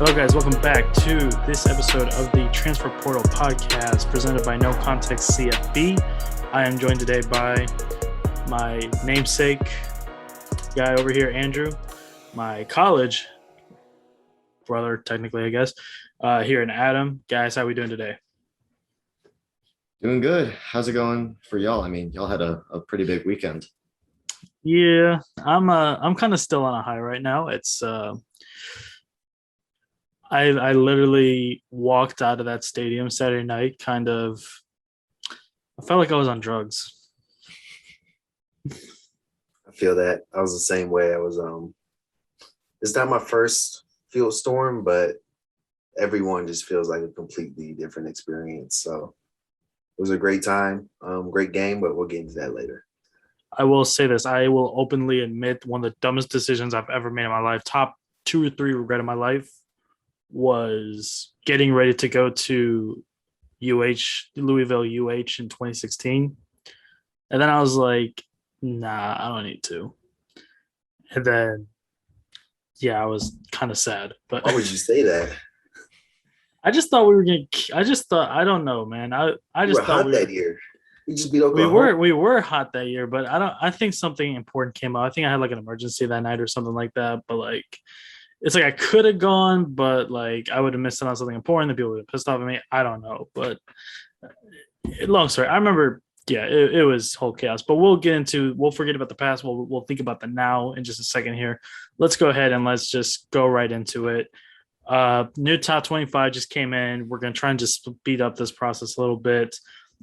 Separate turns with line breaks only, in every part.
Hello, guys. Welcome back to this episode of the Transfer Portal Podcast presented by NoContextCFB. I am joined today by my namesake guy over here, Andrew, my college brother, technically, I guess, here in Adam. Guys, how are we doing today?
Doing good. How's it going for y'all? I mean, y'all had a pretty big weekend.
Yeah, I'm kind of still on a high right now. It's I literally walked out of that stadium Saturday night I felt like I was on drugs.
I feel that. I was the same way. I was it's not my first field storm, but everyone just feels like a completely different experience. So it was a great time, great game, but we'll get into that later.
I will say this. I will openly admit one of the dumbest decisions I've ever made in my life. Top 2 or 3 regret in my life was getting ready to go to Louisville UH in 2016. And then I was like, nah, I don't need to. And then, yeah, I was kind of sad. But
why would you say that?
I just thought we were going to – I don't know, man. I just thought
that year. We just beat Oklahoma.
We were hot that year, but I think something important came up. I think I had like an emergency that night or something like that. But like, it's like I could have gone, but like I would have missed out on something important. The people would have pissed off at me. I don't know, but long story. I remember, yeah, it was whole chaos. But we'll forget about the past. We'll think about the now in just a second here. Let's go ahead and let's just go right into it. New top 25 just came in. We're gonna try and just speed up this process a little bit.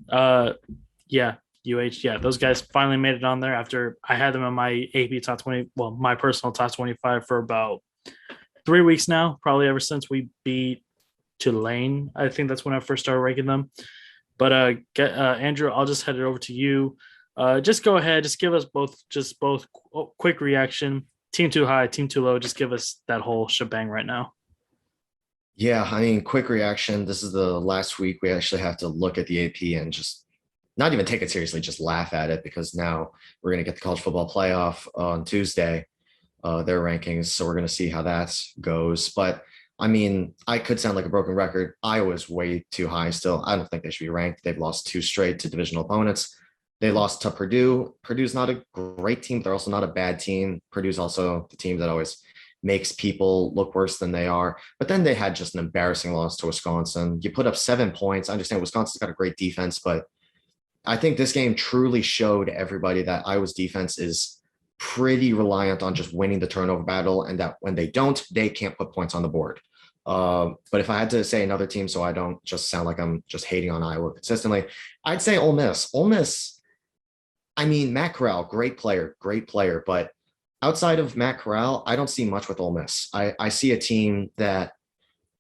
Yeah, UH. Yeah, those guys finally made it on there after I had them in my AP top 20. Well, my personal top 25 for about 3 weeks now, probably ever since we beat Tulane. I think that's when I first started ranking them. But Andrew, I'll just head it over to you. Just go ahead, just give us both quick reaction. Team too high, team too low. Just give us that whole shebang right now.
Yeah, I mean, quick reaction. This is the last week we actually have to look at the AP and just not even take it seriously, just laugh at it, because now we're going to get the college football playoff on Tuesday, their rankings. So we're going to see how that goes. But I mean, I could sound like a broken record. Iowa's way too high still. I don't think they should be ranked. They've lost 2 straight to divisional opponents. They lost to Purdue. Purdue's not a great team. They're also not a bad team. Purdue's also the team that always makes people look worse than they are. But then they had just an embarrassing loss to Wisconsin. You put up 7 points. I understand Wisconsin's got a great defense, but I think this game truly showed everybody that Iowa's defense is pretty reliant on just winning the turnover battle, and that when they don't, they can't put points on the board. But if I had to say another team, so I don't just sound like I'm just hating on Iowa consistently, I'd say Ole Miss. Ole Miss, I mean, Matt Corral, great player, but outside of Matt Corral, I don't see much with Ole Miss. I see a team that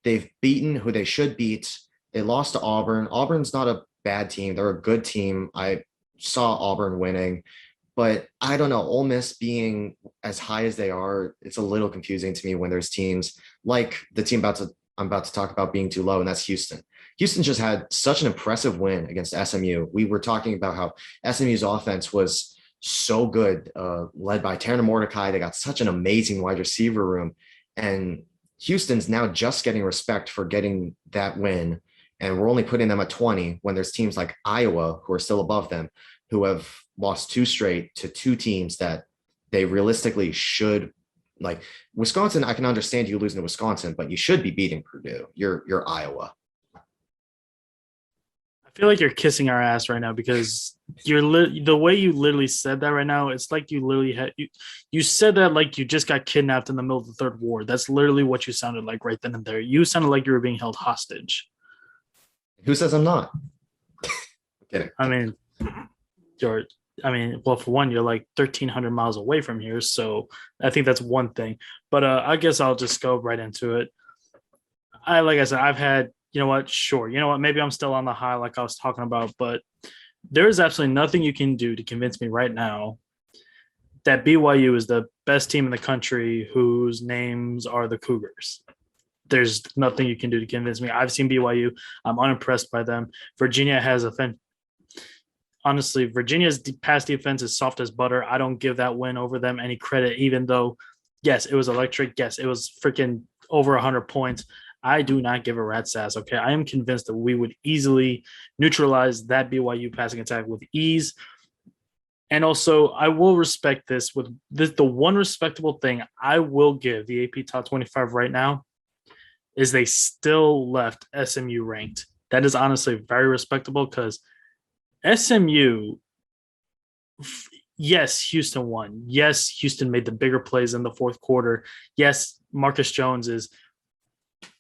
they've beaten who they should beat. They lost to Auburn. Auburn's not a bad team. They're a good team. I saw Auburn winning, but I don't know. Ole Miss being as high as they are, it's a little confusing to me when there's teams like the team I'm about to talk about being too low, and that's Houston. Houston just had such an impressive win against SMU. We were talking about how SMU's offense was so good, led by Tanner Mordecai. They got such an amazing wide receiver room, and Houston's now just getting respect for getting that win. And we're only putting them at 20 when there's teams like Iowa, who are still above them, who have lost 2 straight to 2 teams that they realistically should. Like Wisconsin, I can understand you losing to Wisconsin, but you should be beating Purdue. You're Iowa.
I feel like you're kissing our ass right now because the way you literally said that right now, it's like you literally you said that like you just got kidnapped in the middle of the Third Ward. That's literally what you sounded like right then and there. You sounded like you were being held hostage.
Who says I'm not? Kidding.
I mean, well, for one, you're like 1,300 miles away from here, so I think that's one thing. But I guess I'll just go right into it. Like I said, I've had, you know what, sure. You know what, maybe I'm still on the high like I was talking about, but there is absolutely nothing you can do to convince me right now that BYU is the best team in the country whose names are the Cougars. There's nothing you can do to convince me. I've seen BYU. I'm unimpressed by them. Virginia has honestly, Virginia's pass defense is soft as butter. I don't give that win over them any credit, even though, yes, it was electric. Yes, it was freaking over 100 points. I do not give a rat's ass. Okay, I am convinced that we would easily neutralize that BYU passing attack with ease. And also, I will respect this with this. The one respectable thing I will give the AP Top 25 right now is they still left SMU ranked. That is honestly very respectable because SMU, yes, Houston won. Yes, Houston made the bigger plays in the fourth quarter. Yes, Marcus Jones is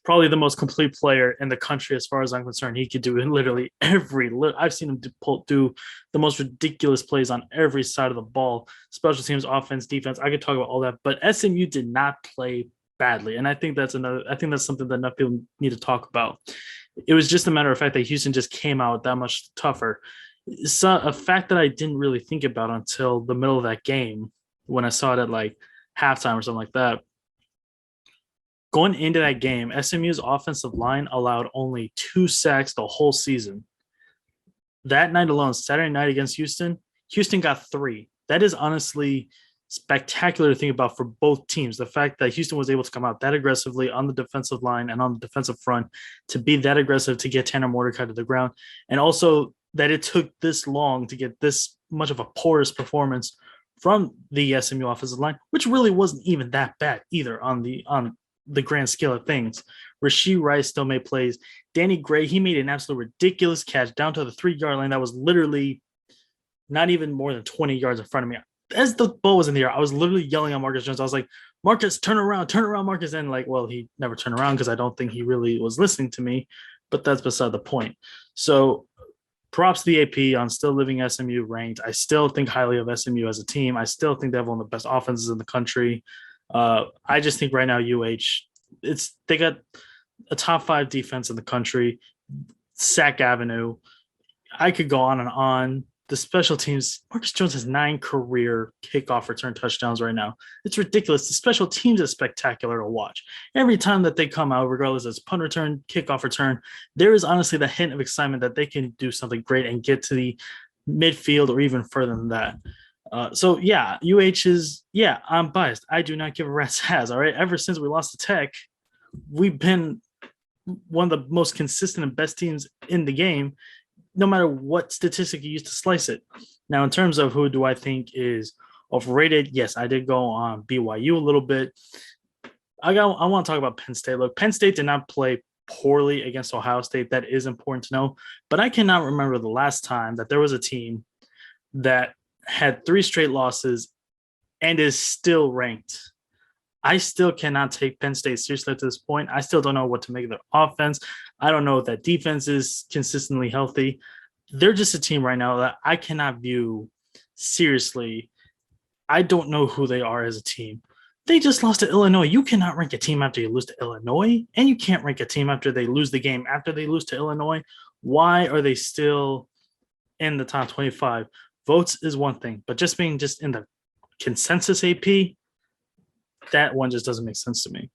probably the most complete player in the country as far as I'm concerned. He could do literally I've seen him do the most ridiculous plays on every side of the ball, special teams, offense, defense. I could talk about all that, but SMU did not play badly. And I think that's something that enough people need to talk about. It was just a matter of fact that Houston just came out that much tougher. It's a fact that I didn't really think about until the middle of that game when I saw it at like halftime or something like that. Going into that game, SMU's offensive line allowed only 2 sacks the whole season. That night alone, Saturday night against Houston, Houston got 3. That is honestly spectacular to think about for both teams. The fact that Houston was able to come out that aggressively on the defensive line and on the defensive front to be that aggressive to get Tanner Mordecai to the ground, and also that it took this long to get this much of a porous performance from the SMU offensive line, which really wasn't even that bad either on the grand scale of things. Rashee Rice still made plays. Danny Gray, he made an absolute ridiculous catch down to the 3-yard line that was literally not even more than 20 yards in front of me. As the ball was in the air, I was literally yelling at Marcus Jones. I was like, Marcus, turn around, Marcus. And like, well, he never turned around because I don't think he really was listening to me, but that's beside the point. So props to the AP on still living SMU ranked. I still think highly of SMU as a team. I still think they have one of the best offenses in the country. I just think right now they got a top 5 defense in the country, sack avenue. I could go on and on. The special teams, Marcus Jones has 9 career kickoff return touchdowns right now. It's ridiculous. The special teams is spectacular to watch. Every time that they come out, regardless of punt return, kickoff return, there is honestly the hint of excitement that they can do something great and get to the midfield or even further than that. So yeah, I'm biased. I do not give a rat's ass. All right. Ever since we lost to Tech, we've been one of the most consistent and best teams in the game, no matter what statistic you use to slice it. Now, in terms of who do I think is overrated, yes, I did go on BYU a little bit. I want to talk about Penn State. Look, Penn State did not play poorly against Ohio State. That is important to know. But I cannot remember the last time that there was a team that had 3 straight losses and is still ranked. I still cannot take Penn State seriously to this point. I still don't know what to make of their offense. I don't know if that defense is consistently healthy. They're just a team right now that I cannot view seriously. I don't know who they are as a team. They just lost to Illinois. You cannot rank a team after you lose to Illinois, and you can't rank a team after they lose the game after they lose to Illinois. Why are they still in the top 25? Votes is one thing, but just being just in the consensus AP, that one just doesn't make sense to me.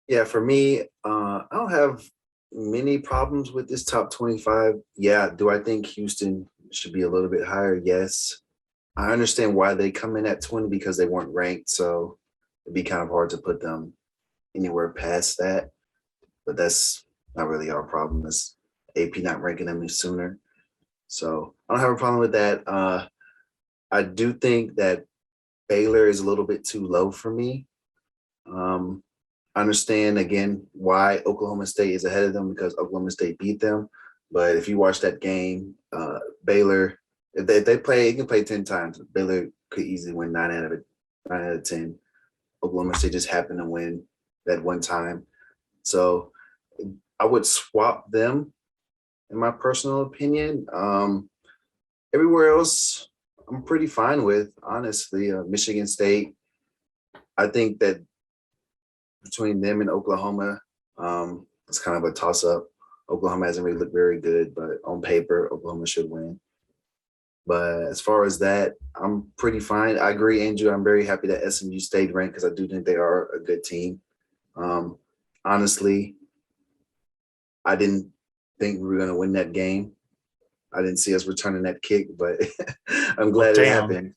Yeah, for me, I don't have many problems with this top 25. Yeah, do I think Houston should be a little bit higher? Yes. I understand why they come in at 20 because they weren't ranked, so it'd be kind of hard to put them anywhere past that. But that's not really our problem. It's AP not ranking them sooner. So I don't have a problem with that. I do think that Baylor is a little bit too low for me. I understand, again, why Oklahoma State is ahead of them because Oklahoma State beat them. But if you watch that game, Baylor, if they play, it can play 10 times. Baylor could easily win 9 out of 10. Oklahoma State just happened to win that one time. So I would swap them, in my personal opinion. Everywhere else, I'm pretty fine with, honestly. Michigan State, I think that between them and Oklahoma, it's kind of a toss-up. Oklahoma hasn't really looked very good, but on paper, Oklahoma should win. But as far as that, I'm pretty fine. I agree, Andrew. I'm very happy that SMU stayed ranked because I do think they are a good team. Honestly, I didn't think we were going to win that game. I didn't see us returning that kick, but I'm glad it happened.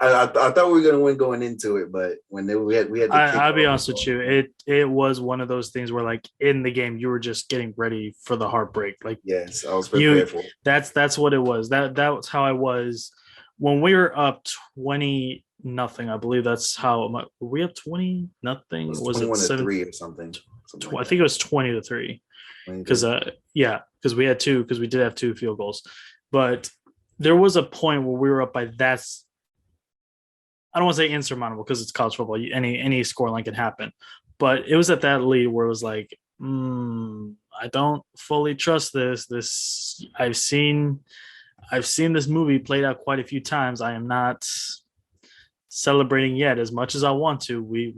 I thought we were going to win going into it, but when we had the kick.
I'll be honest with you. It was one of those things where, like, in the game, you were just getting ready for the heartbreak. Like,
yes, I was prepared for it.
That's what it was. That was how I was when we were up 20-0. I believe that's how were we up 20-0? Was it
7-3 or something?
I think it was 20-3. Because because we did have 2 field goals, but there was a point where we were up by that's, I don't want to say insurmountable because it's college football. Any scoreline can happen, but it was at that lead where it was like, I don't fully trust this. I've seen this movie played out quite a few times. I am not celebrating yet as much as I want to. We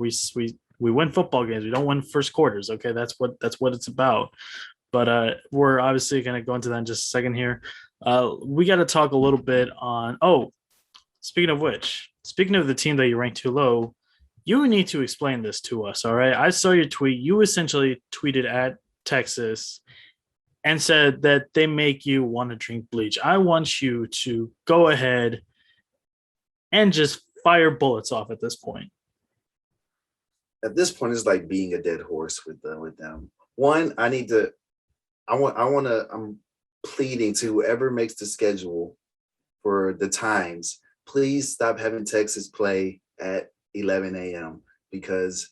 win football games. We don't win first quarters. Okay, that's what it's about. But we're obviously going to go into that in just a second here. We got to talk a little bit on. Oh, speaking of which, speaking of the team that you ranked too low, you need to explain this to us. All right, I saw your tweet. You essentially tweeted at Texas and said that they make you want to drink bleach. I want you to go ahead and just fire bullets off at this point.
At this point, it's like being a dead horse with them. One, I'm pleading to whoever makes the schedule for the times, please stop having Texas play at 11 a.m. because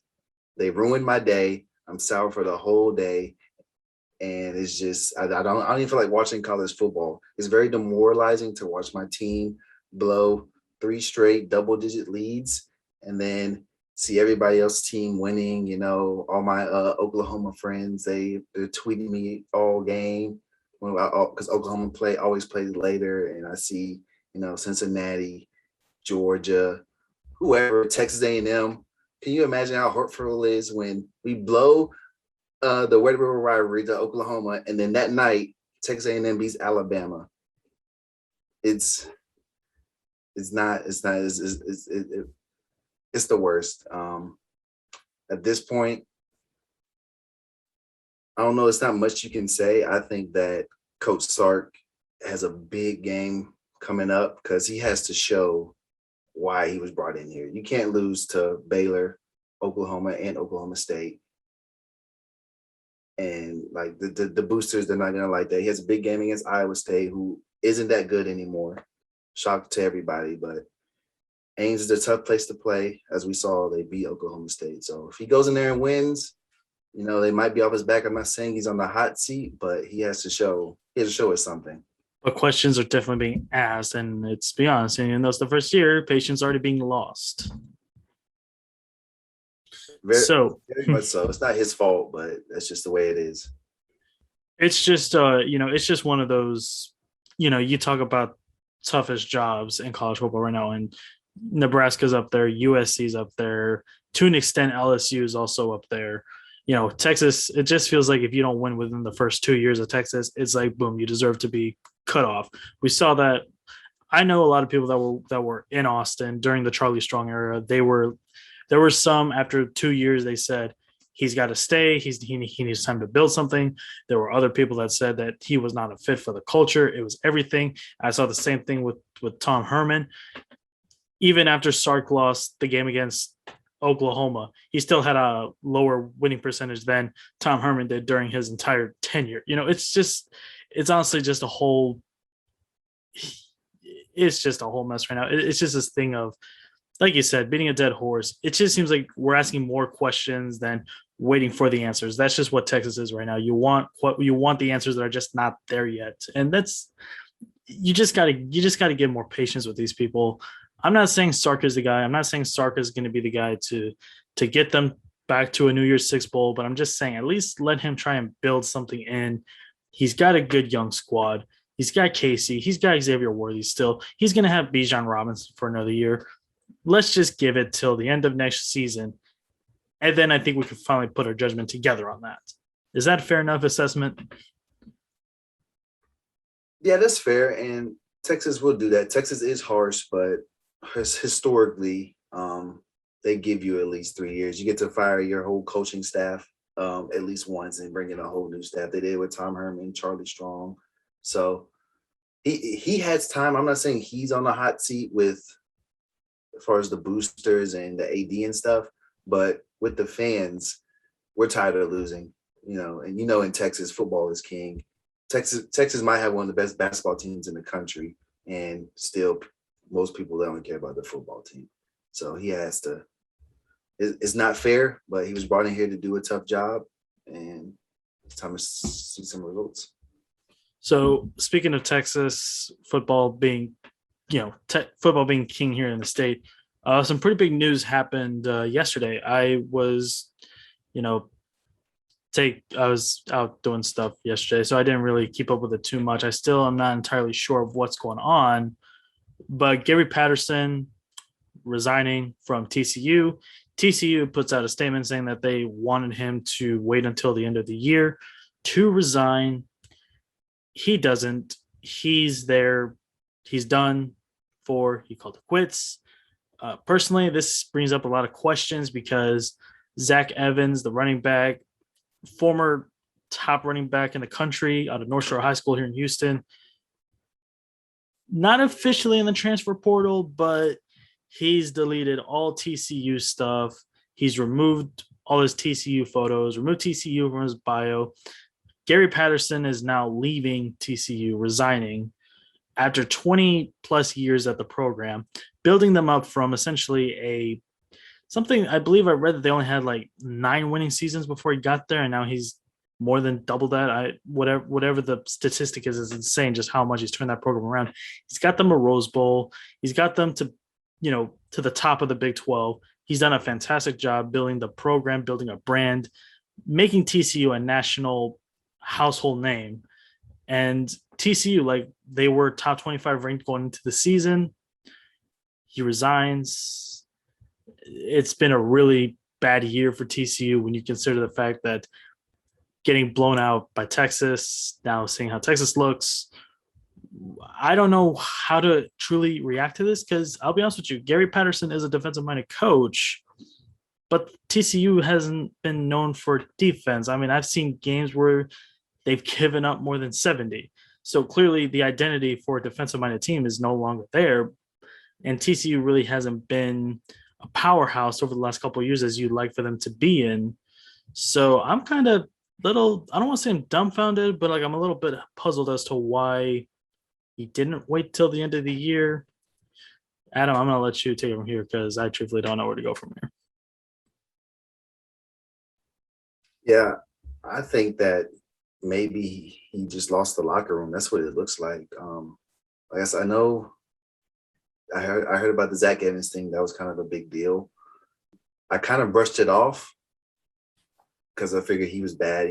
they ruined my day. I'm sour for the whole day. And it's just, I don't even feel like watching college football. It's very demoralizing to watch my team blow 3 straight double-digit leads and then see everybody else's team winning. You know, all my Oklahoma friends, they're tweeting me all game because Oklahoma always plays later. And I see, you know, Cincinnati, Georgia, whoever, Texas A&M. Can you imagine how hurtful it is when we blow the Red River rivalry to Oklahoma, and then that night Texas A&M beats Alabama? It's the worst. At this point, I don't know. It's not much you can say. I think that Coach Sark has a big game coming up because he has to show why he was brought in here. You can't lose to Baylor, Oklahoma, and Oklahoma State. And like the boosters, they're not gonna like that. He has a big game against Iowa State, who isn't that good anymore. Shock to everybody, but Ames is a tough place to play. As we saw, they beat Oklahoma State. So if he goes in there and wins, you know, they might be off his back. I'm not saying he's on the hot seat, but he has to show us something.
But questions are definitely being asked, and it's, be honest, and that's the first year, patience already being lost.
Very much so. It's not his fault, but that's just the way it is.
It's just, it's just one of those, you talk about toughest jobs in college football right now, and Nebraska's up there, USC's up there, to an extent, LSU is also up there. Texas, it just feels like if you don't win within the first 2 years of Texas, it's like, boom, you deserve to be cut off. We saw that. I know a lot of people that were in Austin during the Charlie Strong era. There were some after 2 years, they said he's got to stay. He needs time to build something. There were other people that said that he was not a fit for the culture. It was everything. I saw the same thing with Tom Herman. Even after Sark lost the game against Oklahoma, he still had a lower winning percentage than Tom Herman did during his entire tenure. It's honestly just a whole mess right now. It's just this thing of, like you said, beating a dead horse. It just seems like we're asking more questions than waiting for the answers. That's just what Texas is right now. You want the answers that are just not there yet. And you just gotta get more patience with these people. I'm not saying Sark is the guy. I'm not saying Sark is going to be the guy to get them back to a New Year's Six bowl, but I'm just saying at least let him try and build something in. He's got a good young squad. He's got Casey. He's got Xavier Worthy still. He's going to have Bijan Robinson for another year. Let's just give it till the end of next season, and then I think we can finally put our judgment together on that. Is that a fair enough assessment?
Yeah, that's fair, and Texas will do that. Texas is harsh, but historically, they give you at least 3 years. You get to fire your whole coaching staff at least once and bring in a whole new staff. They did with Tom Herman, Charlie Strong. So he has time. I'm not saying he's on the hot seat with as far as the boosters and the AD and stuff, but with the fans, we're tired of losing. And in Texas, football is king. Texas might have one of the best basketball teams in the country, and still most people don't care about the football team. So he has to. It's not fair, but he was brought in here to do a tough job, and it's time to see some results.
So speaking of Texas football being, football being king here in the state, some pretty big news happened yesterday. I was out doing stuff yesterday, so I didn't really keep up with it too much. I still am not entirely sure of what's going on, but Gary Patterson resigning from TCU. TCU puts out a statement saying that they wanted him to wait until the end of the year to resign. He doesn't. He's there. He's done for. He called it quits. Personally, this brings up a lot of questions because Zach Evans, the running back, former top running back in the country out of North Shore High School here in Houston, not officially in the transfer portal, but he's deleted all TCU stuff. He's removed all his TCU photos, removed TCU from his bio. Gary Patterson is now leaving TCU, resigning after 20 plus years at the program, building them up from essentially something I believe I read that they only had like 9 winning seasons before he got there, and now he's more than double that. Whatever the statistic is insane just how much he's turned that program around. He's got them a Rose Bowl. He's got them to the top of the Big 12. He's done a fantastic job building the program, building a brand, making TCU a national household name. And TCU, like, they were top 25 ranked going into the season. He resigns. It's been a really bad year for TCU when you consider the fact that getting blown out by Texas, now seeing how Texas looks, I don't know how to truly react to this because I'll be honest with you, Gary Patterson is a defensive-minded coach, but TCU hasn't been known for defense. I mean, I've seen games where they've given up more than 70. So clearly the identity for a defensive-minded team is no longer there, and TCU really hasn't been a powerhouse over the last couple of years as you'd like for them to be in. So I'm kind of I don't want to say I'm dumbfounded, but like I'm a little bit puzzled as to why he didn't wait till the end of the year. Adam, I'm going to let you take it from here because I truthfully don't know where to go from here.
Yeah, I think that maybe he just lost the locker room. That's what it looks like. I guess I heard about the Zach Evans thing. That was kind of a big deal. I kind of brushed it off because I figured he was bad.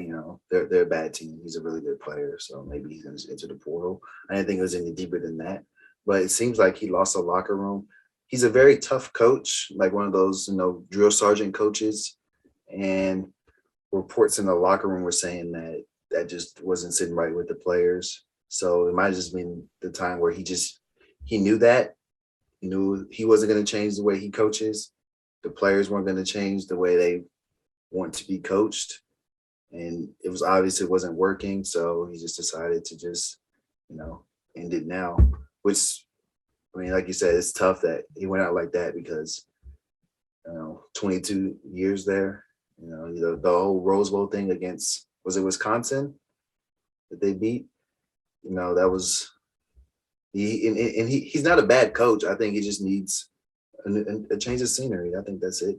They're a bad team. He's a really good player, so maybe he's going to enter the portal. I didn't think it was any deeper than that. But it seems like he lost a locker room. He's a very tough coach, like one of those, drill sergeant coaches. And reports in the locker room were saying that just wasn't sitting right with the players. So it might have just been the time where he knew that. He knew he wasn't going to change the way he coaches. The players weren't going to change the way they want to be coached. And it was obvious it wasn't working. So he just decided to just, end it now. Which, I mean, like you said, it's tough that he went out like that because, 22 years there. The whole Rose Bowl thing against, was it Wisconsin that they beat? That was he's not a bad coach. I think he just needs a change of scenery. I think that's it.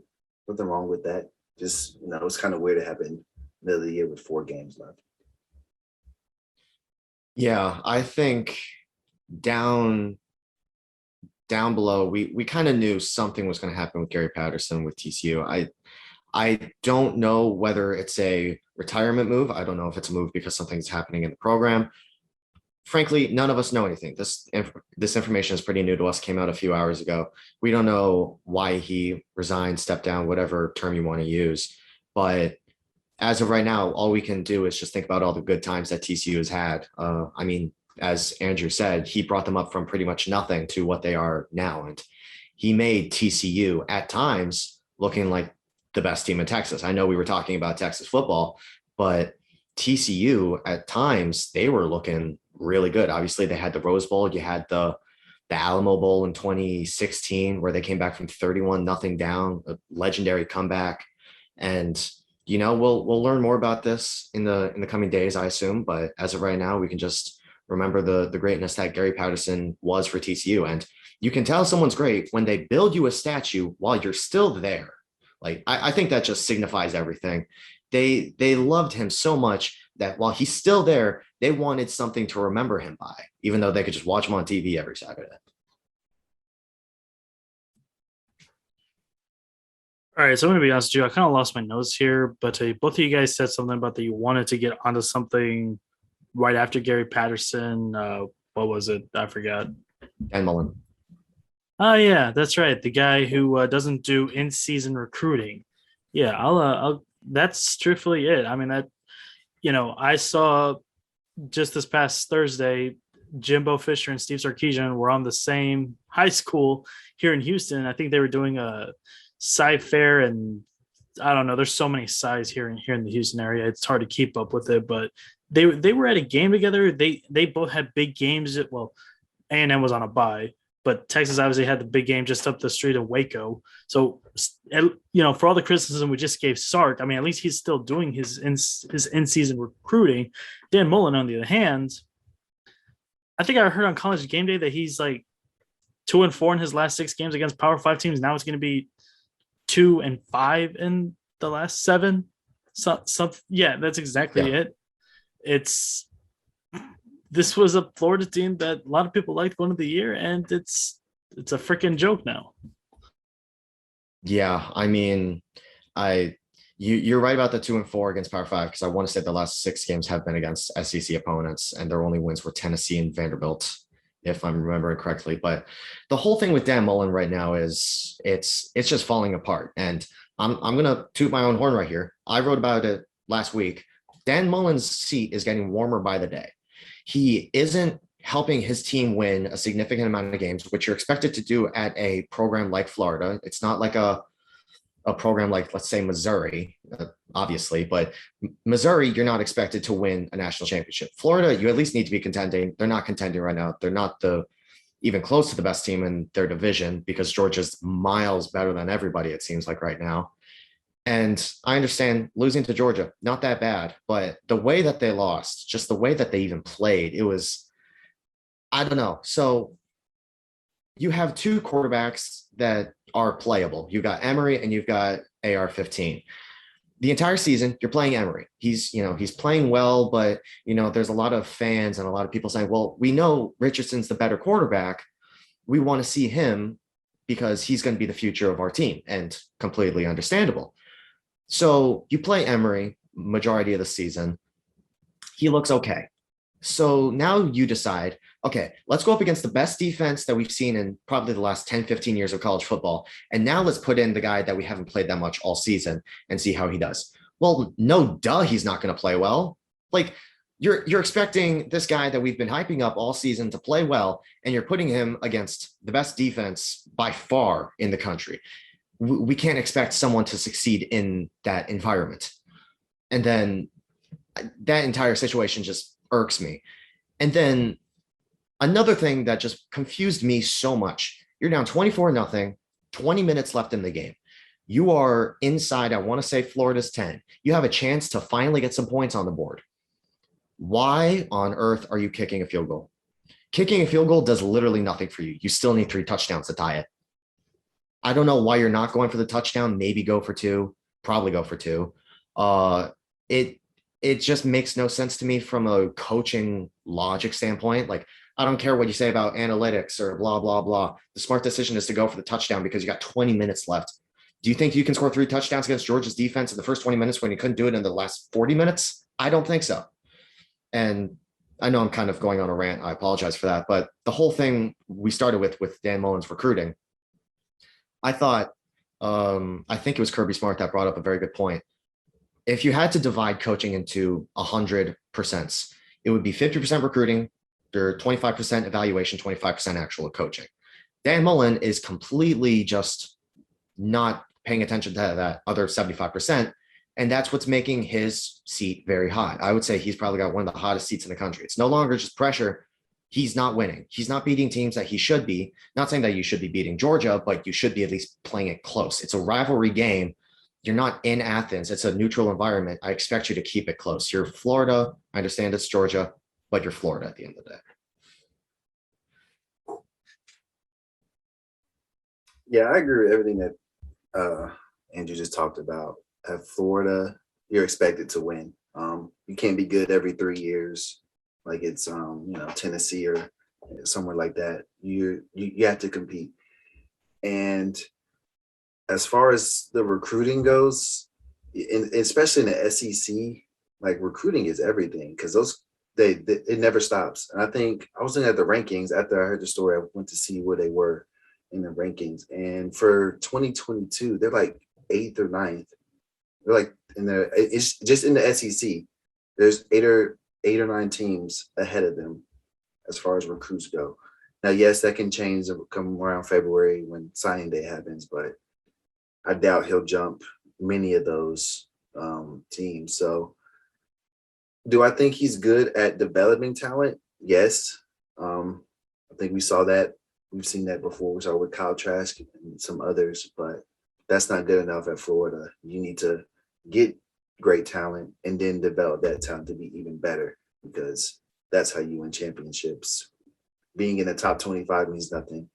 Nothing wrong with that. Just, it's kind of weird to happen middle of the year with 4 games left.
Yeah, I think down below, we kind of knew something was going to happen with Gary Patterson with TCU. I don't know whether it's a retirement move. I don't know if it's a move because something's happening in the program. Frankly, none of us know anything. This information is pretty new to us, came out a few hours ago. We don't know why he resigned, stepped down, whatever term you want to use. But as of right now, all we can do is just think about all the good times that TCU has had. I mean, as Andrew said, he brought them up from pretty much nothing to what they are now. And he made TCU at times looking like the best team in Texas. I know we were talking about Texas football, but TCU at times, they were looking really good. Obviously, they had the Rose Bowl. You had the Alamo Bowl in 2016, where they came back from 31-0 down, a legendary comeback. And we'll learn more about this in the coming days, I assume. But as of right now, we can just remember the greatness that Gary Patterson was for TCU. And you can tell someone's great when they build you a statue while you're still there. Like, I think that just signifies everything. They loved him so much that while he's still there, they wanted something to remember him by, even though they could just watch him on TV every Saturday.
All right, so I'm going to be honest with you. I kind of lost my notes here, but both of you guys said something about that you wanted to get onto something right after Gary Patterson. What was it? I forgot.
Dan Mullen.
Oh yeah, that's right. The guy who doesn't do in-season recruiting. Yeah, I'll. That's truthfully it. I mean, I saw just this past Thursday, Jimbo Fisher and Steve Sarkisian were on the same high school here in Houston. I think they were doing a Sci Fair, and I don't know. There's so many Scis here in the Houston area. It's hard to keep up with it, but they were at a game together. They both had big games. Well, A&M was on a bye, but Texas obviously had the big game just up the street in Waco. So, for all the criticism we just gave Sark, I mean, at least he's still doing his in-season recruiting. Dan Mullen, on the other hand, I think I heard on College Game Day that he's like 2-4 in his last 6 games against Power 5 teams. Now it's going to be 2-5 in the last 7. Yeah, that's exactly it. This was a Florida team that a lot of people liked going into the year, and it's a freaking joke now.
Yeah, I mean, you're right about the 2-4 against Power 5, because I want to say the last 6 games have been against SEC opponents, and their only wins were Tennessee and Vanderbilt, if I'm remembering correctly. But the whole thing with Dan Mullen right now is it's just falling apart. And I'm gonna toot my own horn right here. I wrote about it last week. Dan Mullen's seat is getting warmer by the day. He isn't helping his team win a significant amount of games, which you're expected to do at a program like Florida. It's not like a program like, let's say, Missouri, obviously, but Missouri, you're not expected to win a national championship. Florida, you at least need to be contending. They're not contending right now. They're not even close to the best team in their division, because Georgia's miles better than everybody, it seems like right now. And I understand losing to Georgia, not that bad, but the way that they lost, just the way that they even played, it was, I don't know. So you have 2 quarterbacks that are playable. You've got Emory and you've got AR-15. The entire season, you're playing Emory. He's playing well, but, there's a lot of fans and a lot of people saying, well, we know Richardson's the better quarterback. We want to see him because he's going to be the future of our team, and completely understandable. So you play Emory majority of the season. He looks okay. So now you decide, okay, let's go up against the best defense that we've seen in probably the last 10, 15 years of college football. And now let's put in the guy that we haven't played that much all season and see how he does. Well, no, he's not going to play well. Like, you're expecting this guy that we've been hyping up all season to play well, and you're putting him against the best defense by far in the country. We can't expect someone to succeed in that environment. And then that entire situation just irks me. And then another thing that just confused me so much, you're down 24-0, 20 minutes left in the game. You are inside, I want to say Florida's 10. You have a chance to finally get some points on the board. Why on earth are you kicking a field goal? Kicking a field goal does literally nothing for you. You still need 3 touchdowns to tie it. I don't know why you're not going for the touchdown. Maybe go for 2, probably go for 2. It just makes no sense to me from a coaching logic standpoint. Like, I don't care what you say about analytics or blah, blah, blah. The smart decision is to go for the touchdown because you got 20 minutes left. Do you think you can score 3 touchdowns against Georgia's defense in the first 20 minutes when you couldn't do it in the last 40 minutes? I don't think so. And I know I'm kind of going on a rant. I apologize for that. But the whole thing we started with Dan Mullen's recruiting, I thought, I think it was Kirby Smart that brought up a very good point. If you had to divide coaching into 100%, it would be 50% recruiting, or 25% evaluation, 25% actual coaching. Dan Mullen is completely just not paying attention to that other 75%. And that's what's making his seat very hot. I would say he's probably got one of the hottest seats in the country. It's no longer just pressure. He's not winning. He's not beating teams that he should be. Not saying that you should be beating Georgia, but you should be at least playing it close. It's a rivalry game. You're not in Athens. It's a neutral environment. I expect you to keep it close. You're Florida. I understand it's Georgia, but you're Florida at the end of the day.
Yeah, I agree with everything that Andrew just talked about. At Florida, you're expected to win. You can't be good every 3 years, like it's Tennessee or somewhere like that. You have to compete. And as far as the recruiting goes, especially in the SEC, like recruiting is everything because it never stops. And I think I was looking at the rankings after I heard the story. I went to see where they were in the rankings, and for 2022, they're like 8th or 9th. They're like it's just in the SEC. There's eight or 9 teams ahead of them as far as recruits go. Now, yes, that can change come around February when signing day happens, but I doubt he'll jump many of those teams. So do I think he's good at developing talent? Yes. I think we saw that. We've seen that before. We saw with Kyle Trask and some others, but that's not good enough at Florida. You need to get great talent and then develop that talent to be even better because that's how you win championships. Being in the top 25 means nothing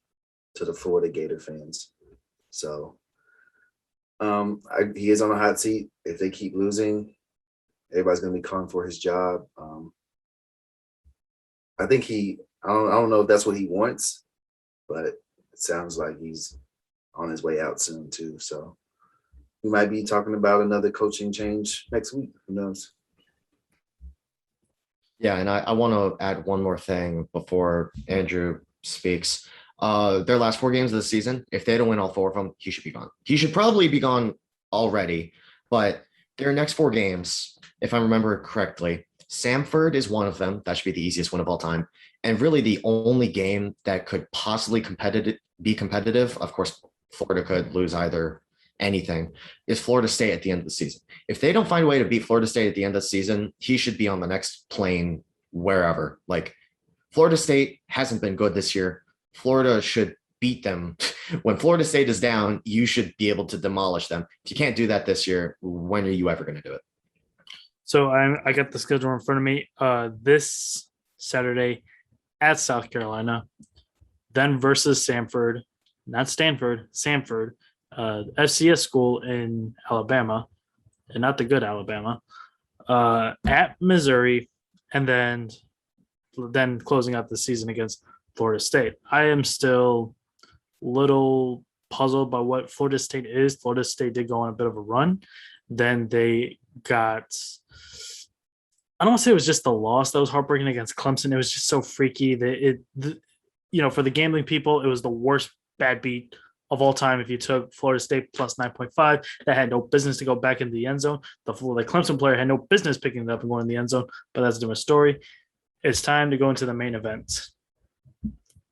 to the Florida Gator fans. So he is on a hot seat. If they keep losing, everybody's going to be calling for his job. I think I don't know if that's what he wants, but it sounds like he's on his way out soon too. So we might be talking about another coaching change next week. Who knows?
Yeah, and I want to add one more thing before Andrew speaks. Their last 4 games of the season, if they don't win all 4 of them, he should be gone. He should probably be gone already, but their next 4 games, if I remember correctly, Samford is one of them. That should be the easiest win of all time. And really the only game that could possibly be competitive, of course, Florida could lose either anything, is Florida State at the end of the season. If they don't find a way to beat Florida State at the end of the season, he should be on the next plane wherever. Like Florida State hasn't been good this year. Florida should beat them. When Florida State is down, you should be able to demolish them. If you can't do that this year, when are you ever going to do it?
So I got the schedule in front of me. This Saturday at South Carolina, then versus Samford, not Stanford, Samford, FCS school in Alabama, and not the good Alabama, at Missouri, and then closing out the season against Florida State. I am still a little puzzled by what Florida State is. Florida State did go on a bit of a run. Then they got, I don't want to say it was just the loss that was heartbreaking against Clemson. It was just so freaky that for the gambling people, it was the worst bad beat of all time. If you took Florida State plus 9.5, that had no business to go back into the end zone. The Clemson player had no business picking it up and going in the end zone, but that's a different story. It's time to go into the main event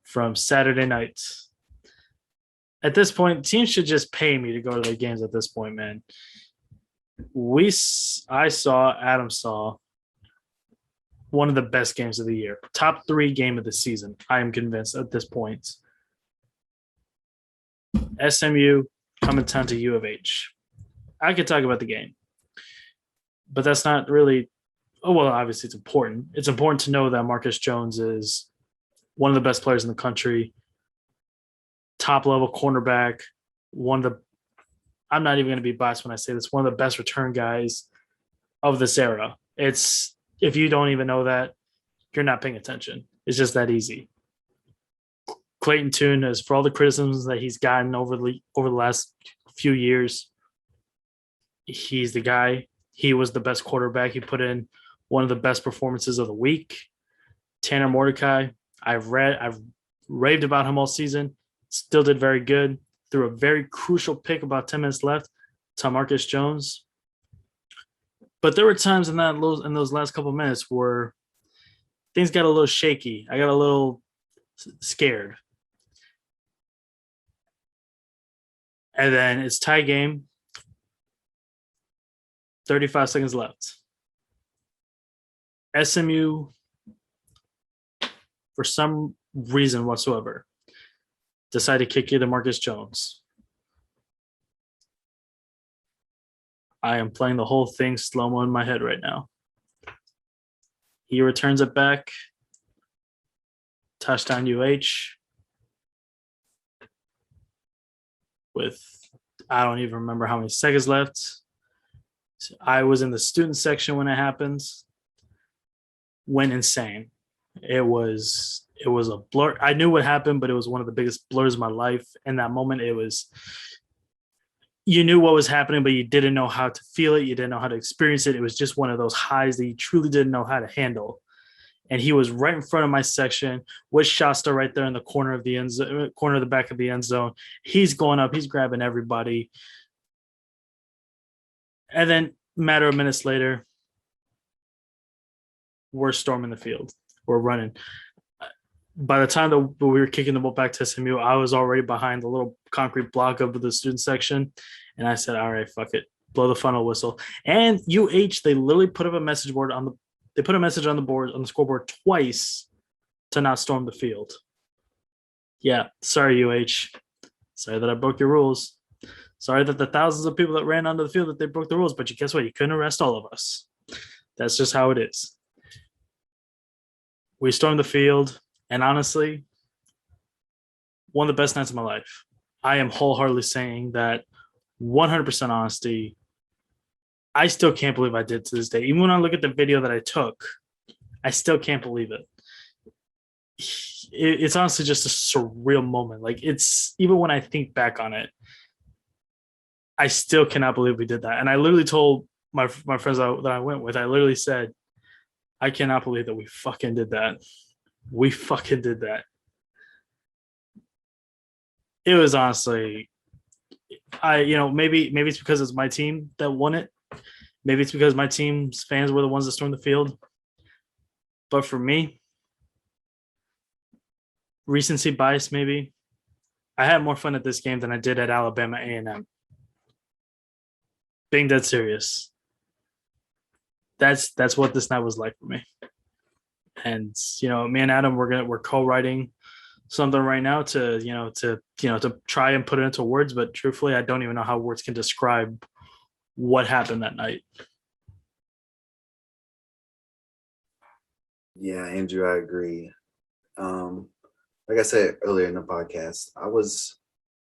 from Saturday night. At this point, teams should just pay me to go to their games at this point, man. Adam saw one of the best games of the year. Top 3 game of the season, I am convinced at this point. SMU coming down to U of H. I could talk about the game, but that's not really. Oh, well, obviously it's important. It's important to know that Marcus Jones is one of the best players in the country, top level cornerback, I'm not even going to be biased when I say this, one of the best return guys of this era. If you don't even know that, you're not paying attention. It's just that easy. Clayton Tune, as for all the criticisms that he's gotten over the last few years, he's the guy. He was the best quarterback. He put in one of the best performances of the week. Tanner Mordecai, I've raved about him all season. Still did very good. Threw a very crucial pick about 10 minutes left to Marcus Jones. But there were times in those last couple of minutes where things got a little shaky. I got a little scared. And then it's tie game. 35 seconds left. SMU, for some reason whatsoever, decided to kick either Marcus Jones. I am playing the whole thing slow-mo in my head right now. He returns it back. Touchdown UH. With, I don't even remember how many seconds left. I was in the student section when it happens. Went insane. It was a blur. I knew what happened, but it was one of the biggest blurs of my life. In that moment, it was, you knew what was happening, but you didn't know how to feel it. You didn't know how to experience it. It was just one of those highs that you truly didn't know how to handle. And he was right in front of my section with Shasta right there in the corner of the end zone, corner of the back of the end zone. He's going up. He's grabbing everybody. And then, matter of minutes later, we're storming the field. We're running. By the time that we were kicking the ball back to SMU, I was already behind the little concrete block of the student section. And I said, all right, fuck it. Blow the funnel whistle. And UH, they literally put up a message board on the board, on the scoreboard twice to not storm the field. Yeah, sorry, UH. Sorry that I broke your rules. Sorry that the thousands of people that ran onto the field that they broke the rules, but guess what? You couldn't arrest all of us. That's just how it is. We stormed the field, and honestly, one of the best nights of my life. I am wholeheartedly saying that 100% honesty. I still can't believe I did to this day. Even when I look at the video that I took, I still can't believe it. It's honestly just a surreal moment. Like, it's, even when I think back on it, I still cannot believe we did that. And I literally told my friends that I went with, I literally said, I cannot believe that we fucking did that. We fucking did that. It was honestly, maybe it's because it's my team that won it. Maybe it's because my team's fans were the ones that stormed the field. But for me, recency bias, maybe. I had more fun at this game than I did at Alabama A&M. Being dead serious. That's what this night was like for me. And me and Adam, we're co-writing something right now to try and put it into words, but truthfully, I don't even know how words can describe what happened that night.
Yeah, Andrew, I agree. Like I said earlier in the podcast, I was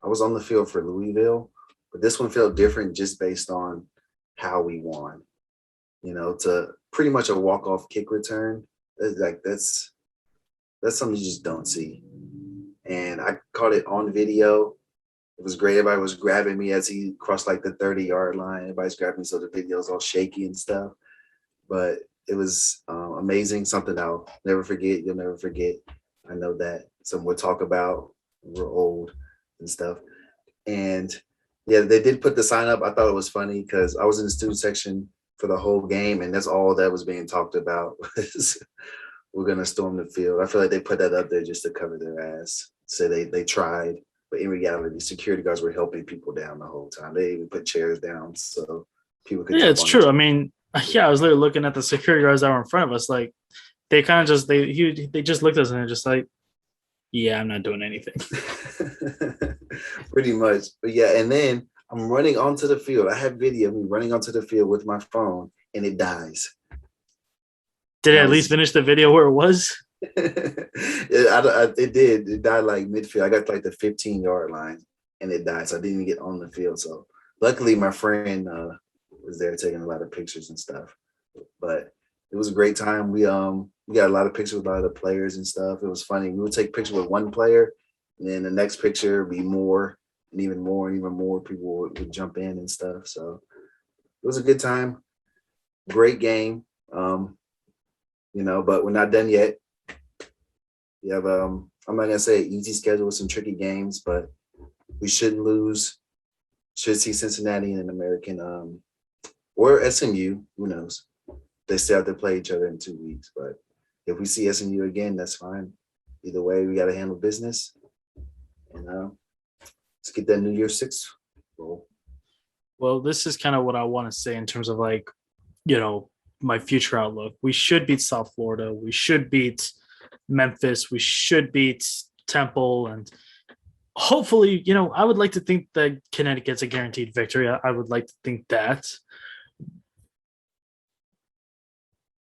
on the field for Louisville, but this one felt different just based on how we won. To pretty much a walk-off kick return, that's something you just don't see. And I caught it on video. It was great. Everybody was grabbing me as he crossed like the 30-yard line. Everybody's grabbing me, so the video's all shaky and stuff. But it was amazing, something I'll never forget. You'll never forget. I know that. Something we'll talk about. We're old and stuff. And yeah, they did put the sign up. I thought it was funny because I was in the student section for the whole game, and that's all that was being talked about was we're going to storm the field. I feel like they put that up there just to cover their ass. Say they tried. But in reality, security guards were helping people down the whole time. They even put chairs down so people could.
Yeah, it's true. I mean, I was literally looking at the security guards that were in front of us. Like, they kind of just they just looked at us and they're just like, "Yeah, I'm not doing anything."
Pretty much, but yeah. And then I'm running onto the field. I have video of me running onto the field with my phone, and it dies.
Did it at least finish the video where it was?
It did. It died like midfield. I got like the 15-yard line, and it died. So I didn't even get on the field. So luckily, my friend was there taking a lot of pictures and stuff. But it was a great time. We got a lot of pictures with a lot of the players and stuff. It was funny. We would take pictures with one player, and then the next picture would be more, and even more, and even more people would jump in and stuff. So it was a good time. Great game. But we're not done yet. We have I'm not gonna say an easy schedule with some tricky games, but we shouldn't lose. Should see Cincinnati in an American or SMU. Who knows? They still have to play each other in 2 weeks. But if we see SMU again, that's fine. Either way, we got to handle business. And let's get that New Year's 6 roll.
Well, this is kind of what I want to say in terms of like, my future outlook. We should beat South Florida. We should beat Memphis. We should beat Temple. And hopefully, I would like to think that Connecticut's a guaranteed victory. I would like to think that.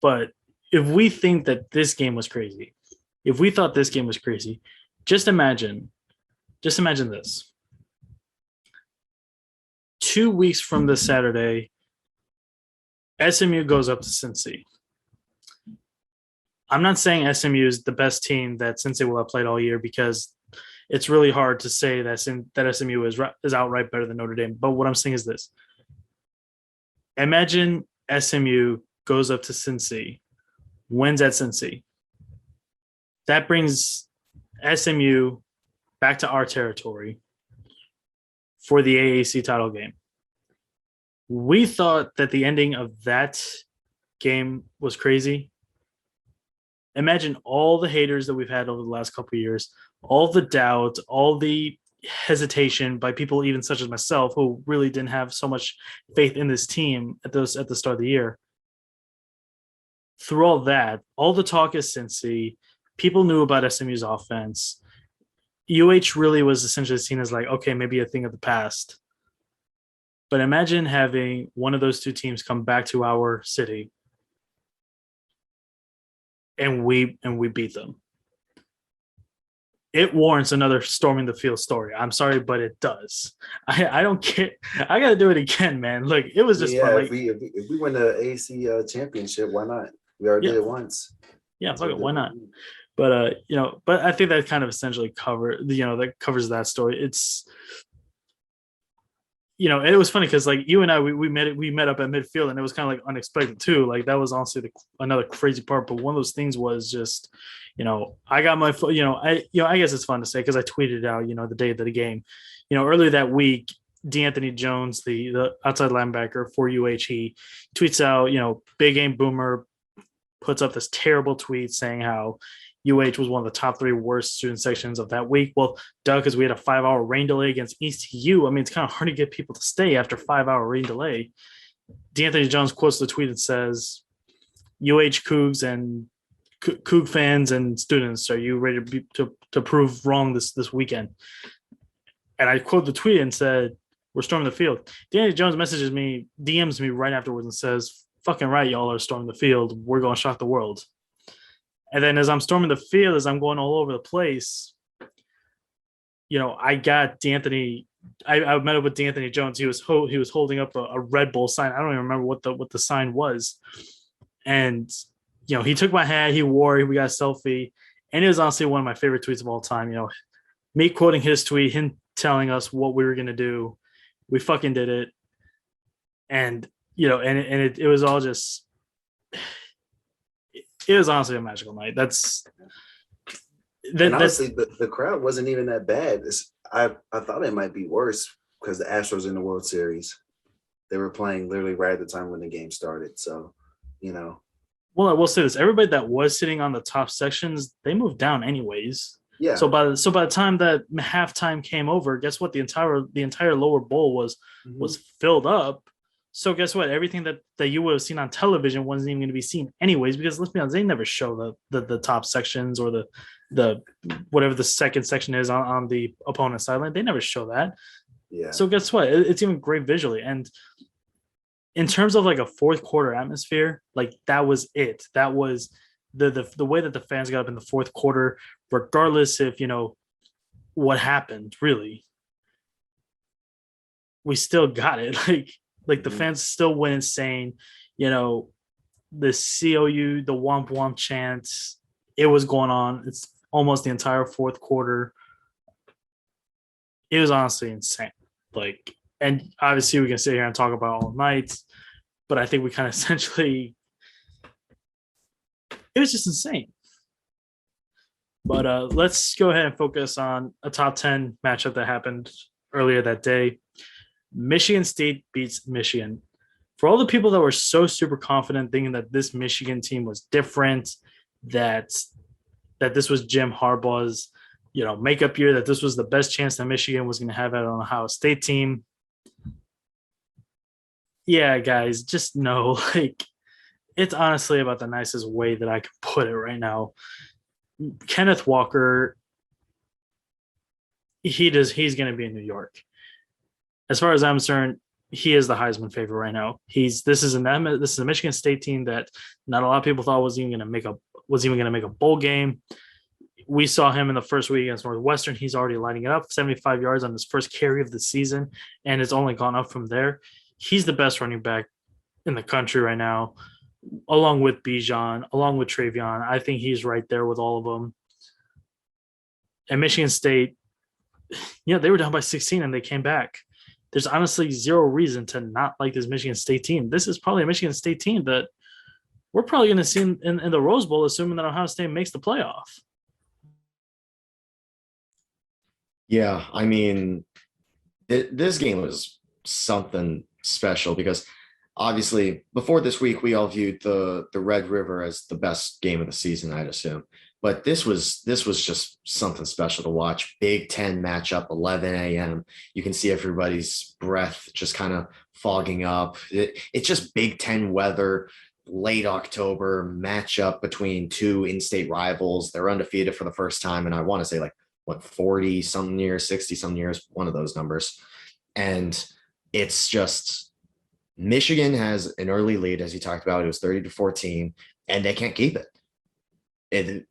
But if we think that this game was crazy, if we thought this game was crazy, just imagine this. 2 weeks from this Saturday, SMU goes up to Cincy. I'm not saying SMU is the best team that Cincy will have played all year, because it's really hard to say that SMU is outright better than Notre Dame. But what I'm saying is this. Imagine SMU goes up to Cincy, wins at Cincy. That brings SMU back to our territory for the AAC title game. We thought that the ending of that game was crazy. Imagine all the haters that we've had over the last couple of years, all the doubt, all the hesitation by people even such as myself, who really didn't have so much faith in this team at the start of the year. Through all that, all the talk is Cincy. People knew about SMU's offense. UH really was essentially seen as like, okay, maybe a thing of the past. But imagine having one of those two teams come back to our city and we beat them. It warrants another storming the field story. I'm sorry, but it does. I don't care. I got to do it again, man. Like, it was just fun. Like,
if we win the AC championship, why not? We already did it once.
Yeah, fuck it, why not? But but I think that kind of essentially that covers that story. It's it was funny because like you and I we met up at midfield, and it was kind of like unexpected too. Like, that was honestly another crazy part. But one of those things was just, I got my I guess it's fun to say because I tweeted it out the day of the game. Earlier that week, D'Anthony Jones, the outside linebacker for UH, he tweets out, big game boomer, puts up this terrible tweet saying how UH was one of the top 3 worst student sections of that week. Well, because we had a 5-hour rain delay against ECU. I mean, it's kind of hard to get people to stay after 5-hour rain delay. D'Anthony Jones quotes the tweet and says, UH Cougs and Coug fans and students, are you ready to prove wrong this weekend? And I quote the tweet and said, we're storming the field. D'Anthony Jones DMs me right afterwards and says, fucking right, y'all are storming the field. We're going to shock the world. And then as I'm storming the field, as I'm going all over the place, I got D'Anthony. I met up with D'Anthony Jones. He was holding up a Red Bull sign. I don't even remember what the sign was. And he took my hat, he wore it, we got a selfie, and it was honestly one of my favorite tweets of all time. Me quoting his tweet, him telling us what we were gonna do. We fucking did it, and it was all just. It was honestly a magical night.
Honestly, the crowd wasn't even that bad. I thought it might be worse because the Astros in the World Series, they were playing literally right at the time when the game started. So,
Well, I will say this: everybody that was sitting on the top sections, they moved down anyways.
Yeah.
So by the time that halftime came over, guess what? The entire lower bowl was filled up. So guess what? Everything that you would have seen on television wasn't even going to be seen anyways, because let's be honest, they never show the top sections or the whatever the second section is on the opponent's sideline. They never show that.
Yeah.
So guess what? It's even great visually. And in terms of like a fourth quarter atmosphere, like that was it. That was the way that the fans got up in the fourth quarter, regardless if what happened, really. We still got it. Like the fans still went insane. The COU, the womp womp chants, it was going on. It's almost the entire fourth quarter. It was honestly insane. Like, and obviously we can sit here and talk about all night, but I think we kind of essentially, it was just insane. But let's go ahead and focus on a top 10 matchup that happened earlier that day. Michigan State beats Michigan. For all the people that were so super confident thinking that this Michigan team was different, that this was Jim Harbaugh's, makeup year, that this was the best chance that Michigan was going to have at an Ohio State team, Yeah, guys, just know like it's honestly about the nicest way that I can put it right now. Kenneth Walker, he's gonna be in New York. As far as I'm concerned, he is the Heisman favorite right now. This is a Michigan State team that not a lot of people thought was even gonna make a bowl game. We saw him in the first week against Northwestern. He's already lining it up 75 yards on his first carry of the season, and it's only gone up from there. He's the best running back in the country right now, along with Bijan, along with Travion. I think he's right there with all of them. And Michigan State, they were down by 16 and they came back. There's honestly zero reason to not like this Michigan State team. This is probably a Michigan State team that we're probably going to see in the Rose Bowl, assuming that Ohio State makes the playoff.
Yeah, I mean, this game was something special because obviously before this week we all viewed the Red River as the best game of the season, I'd assume. But this was just something special to watch. Big Ten matchup, 11 a.m. You can see everybody's breath just kind of fogging up. It's just Big Ten weather, late October matchup between two in-state rivals. They're undefeated for the first time, and I want to say like what 40 something years, 60 something years, one of those numbers. And it's just Michigan has an early lead, as you talked about. It was 30-14, and they can't keep it.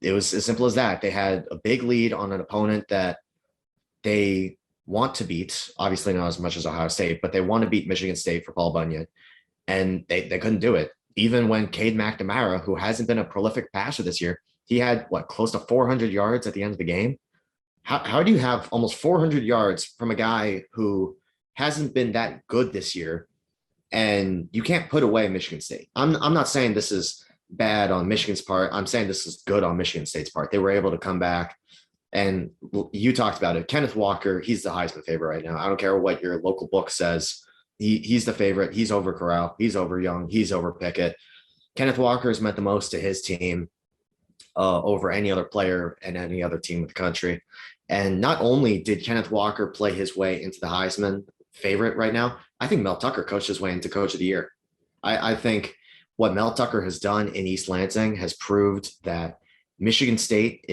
It was as simple as that. They had a big lead on an opponent that they want to beat, obviously not as much as Ohio State, but they want to beat Michigan State for Paul Bunyan, and they couldn't do it. Even when Cade McNamara, who hasn't been a prolific passer this year, he had close to 400 yards at the end of the game. How do you have almost 400 yards from a guy who hasn't been that good this year, and you can't put away Michigan State? I'm not saying this is bad on Michigan's part. I'm saying this is good on Michigan State's part. They were able to come back, and you talked about it. Kenneth Walker, he's the Heisman favorite right now. I don't care what your local book says. He's the favorite. He's over Corral. He's over Young. He's over Pickett. Kenneth Walker has meant the most to his team over any other player and any other team in the country. And not only did Kenneth Walker play his way into the Heisman favorite right now, I think Mel Tucker coached his way into Coach of the Year. I think what Mel Tucker has done in East Lansing has proved that Michigan State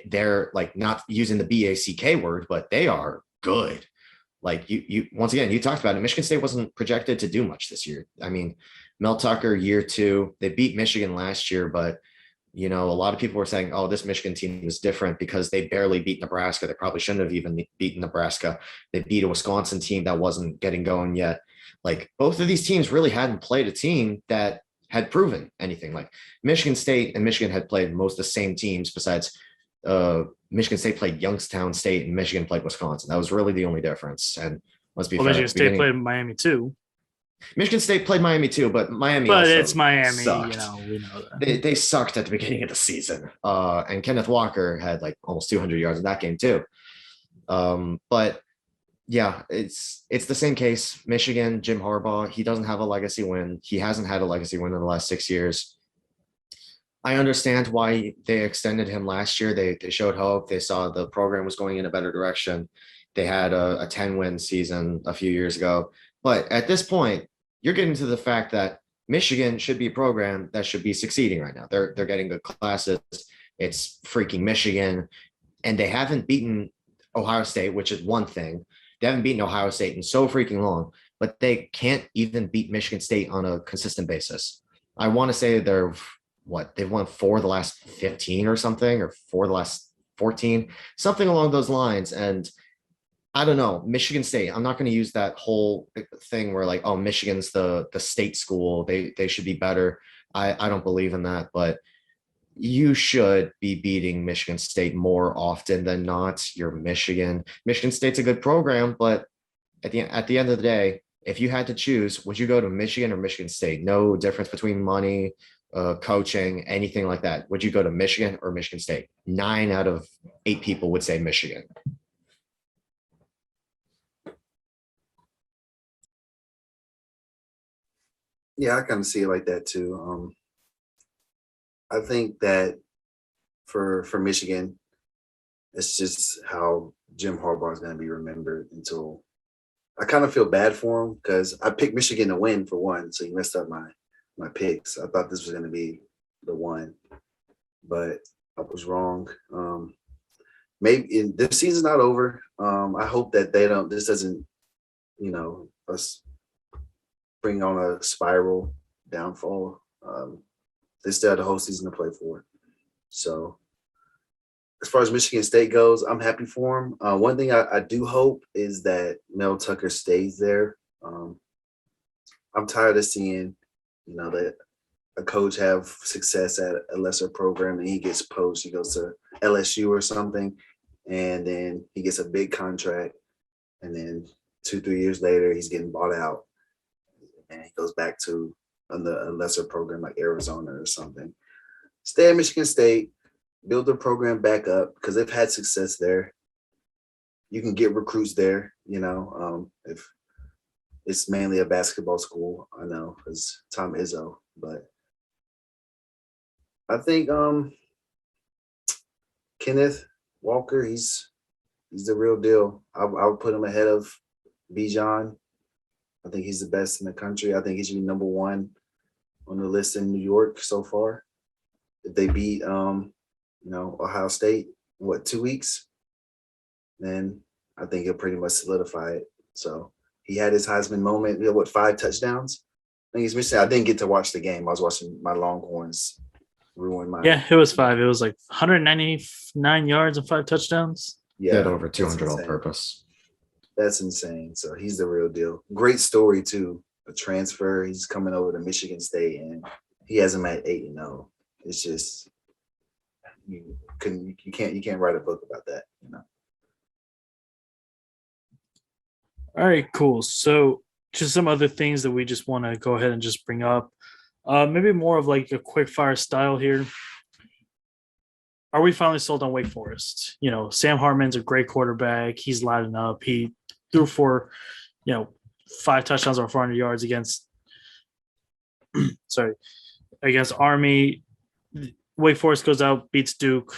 they're like not using the BACK word, but they are good. Like you once again, you talked about it. Michigan State wasn't projected to do much this year. I mean, Mel Tucker, year 2, they beat Michigan last year, but a lot of people were saying, oh, this Michigan team is different because they barely beat Nebraska. They probably shouldn't have even beaten Nebraska. They beat a Wisconsin team that wasn't getting going yet. Like both of these teams really hadn't played a team that had proven anything. Like Michigan State and Michigan had played most of the same teams besides Michigan State played Youngstown State and Michigan played Wisconsin. That was really the only difference. And let's be fair.
Michigan State played Miami too.
Michigan State played Miami too, but Miami.
But it's Miami.
Sucked.
We know that
they sucked at the beginning of the season. And Kenneth Walker had like almost 200 yards in that game too. But yeah, it's the same case. Michigan, Jim Harbaugh, he doesn't have a legacy win. He hasn't had a legacy win in the last 6 years. I understand why they extended him last year. They showed hope. They saw the program was going in a better direction. They had a 10-win season a few years ago. But at this point, you're getting to the fact that Michigan should be a program that should be succeeding right now. They're getting good classes. It's freaking Michigan. And they haven't beaten Ohio State, which is one thing. They haven't beaten Ohio State in so freaking long, but they can't even beat Michigan State on a consistent basis. I want to say they've won 4 of the last 15 or something, or 4 of the last 14, something along those lines. And I don't know, Michigan State, I'm not going to use that whole thing where like, oh, Michigan's the state school. They should be better. I don't believe in that, but you should be beating Michigan State more often than not. You're Michigan. Michigan State's a good program, but at the end of the day, if you had to choose, would you go to Michigan or Michigan State? No difference between money, coaching, anything like that. Would you go to Michigan or Michigan State? 9 out of 8 people would say Michigan.
Yeah, I kind of see it like that too. I think that for Michigan, it's just how Jim Harbaugh is going to be remembered until I kind of feel bad for him because I picked Michigan to win for one, so he messed up my picks. I thought this was going to be the one, but I was wrong. Maybe this season's not over. I hope that they don't. This doesn't, us bring on a spiral downfall. They still have the whole season to play for. So as far as Michigan State goes, I'm happy for him. One thing I do hope is that Mel Tucker stays there. I'm tired of seeing, that a coach have success at a lesser program and he gets poached. He goes to LSU or something, and then he gets a big contract, and then 2-3 years later he's getting bought out, and he goes back to a lesser program like Arizona or something. Stay at Michigan State, build the program back up because they've had success there. You can get recruits there, if it's mainly a basketball school. I know because Tom Izzo, but I think Kenneth Walker, he's the real deal. I would put him ahead of Bijan. I think he's the best in the country. I think he should be number one on the list in New York so far. If they beat Ohio State in 2 weeks, then I think he'll pretty much solidify it. So he had his Heisman moment. 5 touchdowns? I think he's missing. I didn't get to watch the game. I was watching my Longhorns ruin my.
Yeah, it was 5. It was like 199 yards and 5 touchdowns.
Yeah, had over 200 all purpose.
That's insane. So he's the real deal. Great story too. A transfer. He's coming over to Michigan State, and he has him at 8-0. It's just you can't write a book about that.
All right, cool. So just some other things that we just want to go ahead and just bring up. Maybe more of like a quick fire style here. Are we finally sold on Wake Forest? Sam Hartman's a great quarterback. He's lighting up. He threw for, 5 touchdowns or 400 yards against Army. Wake Forest goes out, beats Duke.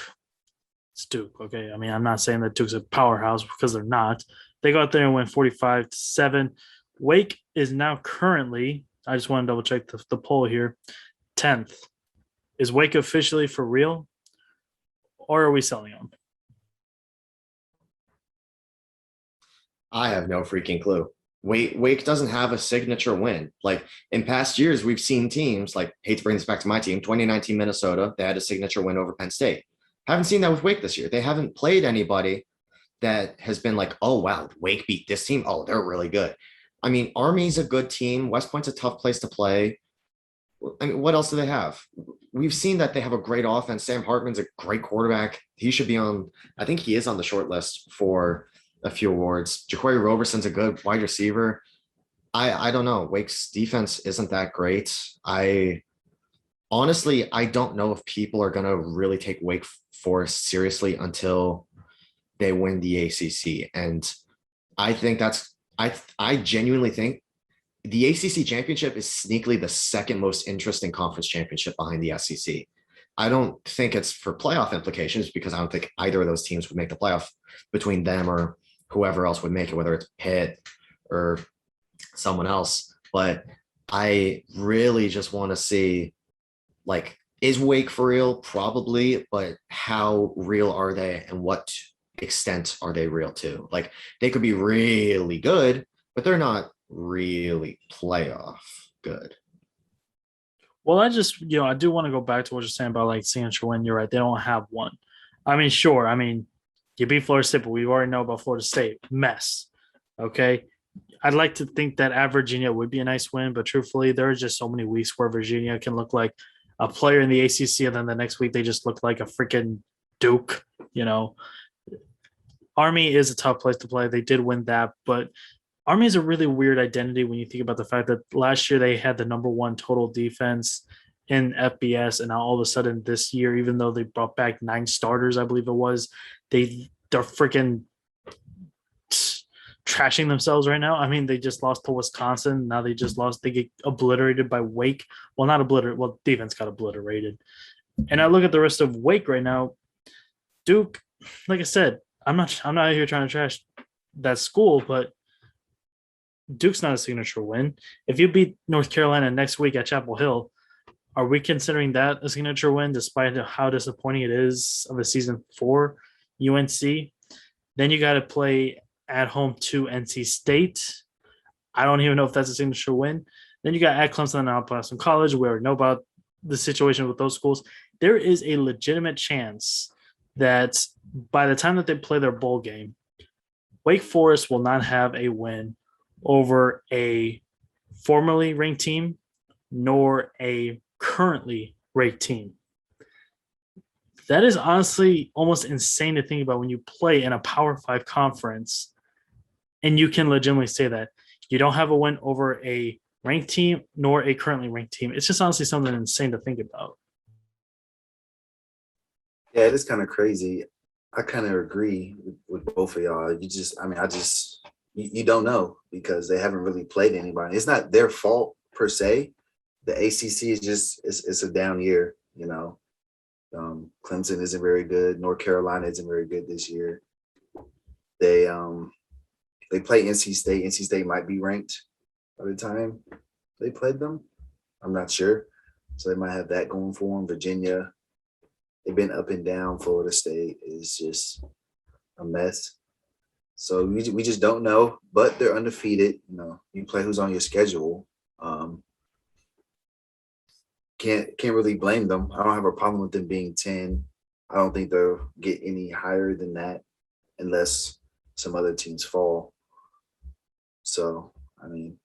It's Duke, okay? I mean, I'm not saying that Duke's a powerhouse because they're not. They go out there and win 45-7. Wake is now currently, I just want to double check the poll here, 10th. Is Wake officially for real, or are we selling them?
I have no freaking clue. Wake doesn't have a signature win. Like in past years, we've seen teams like, hate to bring this back to my team, 2019 Minnesota, they had a signature win over Penn State. Haven't seen that with Wake this year. They haven't played anybody that has been like, oh, wow, Wake beat this team. Oh, they're really good. I mean, Army's a good team. West Point's a tough place to play. I mean, what else do they have? We've seen that they have a great offense. Sam Hartman's a great quarterback. He should be on, I think he is on the short list for a few awards. Jaquari Roberson's a good wide receiver. I don't know. Wake's defense isn't that great. Honestly, I don't know if people are going to really take Wake Forest seriously until they win the ACC. And I think I genuinely think the ACC championship is sneakily the second most interesting conference championship behind the SEC. I don't think it's for playoff implications because I don't think either of those teams would make the playoff between them or whoever else would make it, whether it's Pitt or someone else. But I really just want to see, like, is Wake for real? Probably, but how real are they and what extent are they real to? Like, they could be really good, but they're not really playoff good.
Well, I just, I do want to go back to what you're saying about like signature win. You're right. They don't have one. I mean, sure. I mean, you beat Florida State, but we already know about Florida State. Mess. Okay. I'd like to think that at Virginia would be a nice win, but truthfully, there are just so many weeks where Virginia can look like a player in the ACC, and then the next week they just look like a freaking Duke. Army is a tough place to play. They did win that, but Army is a really weird identity when you think about the fact that last year they had the number 1 total defense in FBS, and now all of a sudden this year, even though they brought back 9 starters, I believe it was, they're freaking trashing themselves right now. I mean, they just lost to Wisconsin. Now they get obliterated by Wake. Well, not obliterated. Well, defense got obliterated. And I look at the rest of Wake right now. Duke, like I said, I'm not here trying to trash that school, but Duke's not a signature win. If you beat North Carolina next week at Chapel Hill, are we considering that a signature win despite how disappointing it is of a season for UNC? Then you got to play at home to NC State. I don't even know if that's a signature win. Then you got at Clemson and Appalachian College. We already know about the situation with those schools. There is a legitimate chance that by the time that they play their bowl game, Wake Forest will not have a win over a formerly ranked team nor a currently ranked team. That is honestly almost insane to think about when you play in a Power 5 conference and you can legitimately say that you don't have a win over a ranked team nor a currently ranked team. It's just honestly something insane to think about.
Yeah, it is kind of crazy. I kind of agree with both of y'all. You don't know because they haven't really played anybody. It's not their fault per se. The ACC is just it's a down year, you know. Clemson isn't very good. North Carolina isn't very good this year. They play NC State. NC State might be ranked by the time they played them. I'm not sure. So they might have that going for them. Virginia, they've been up and down. Florida State is just a mess. So we just don't know, but they're undefeated. You know, you play who's on your schedule. Can't really blame them. I don't have a problem with them being 10. I don't think they'll get any higher than that unless some other teams fall. So, I mean,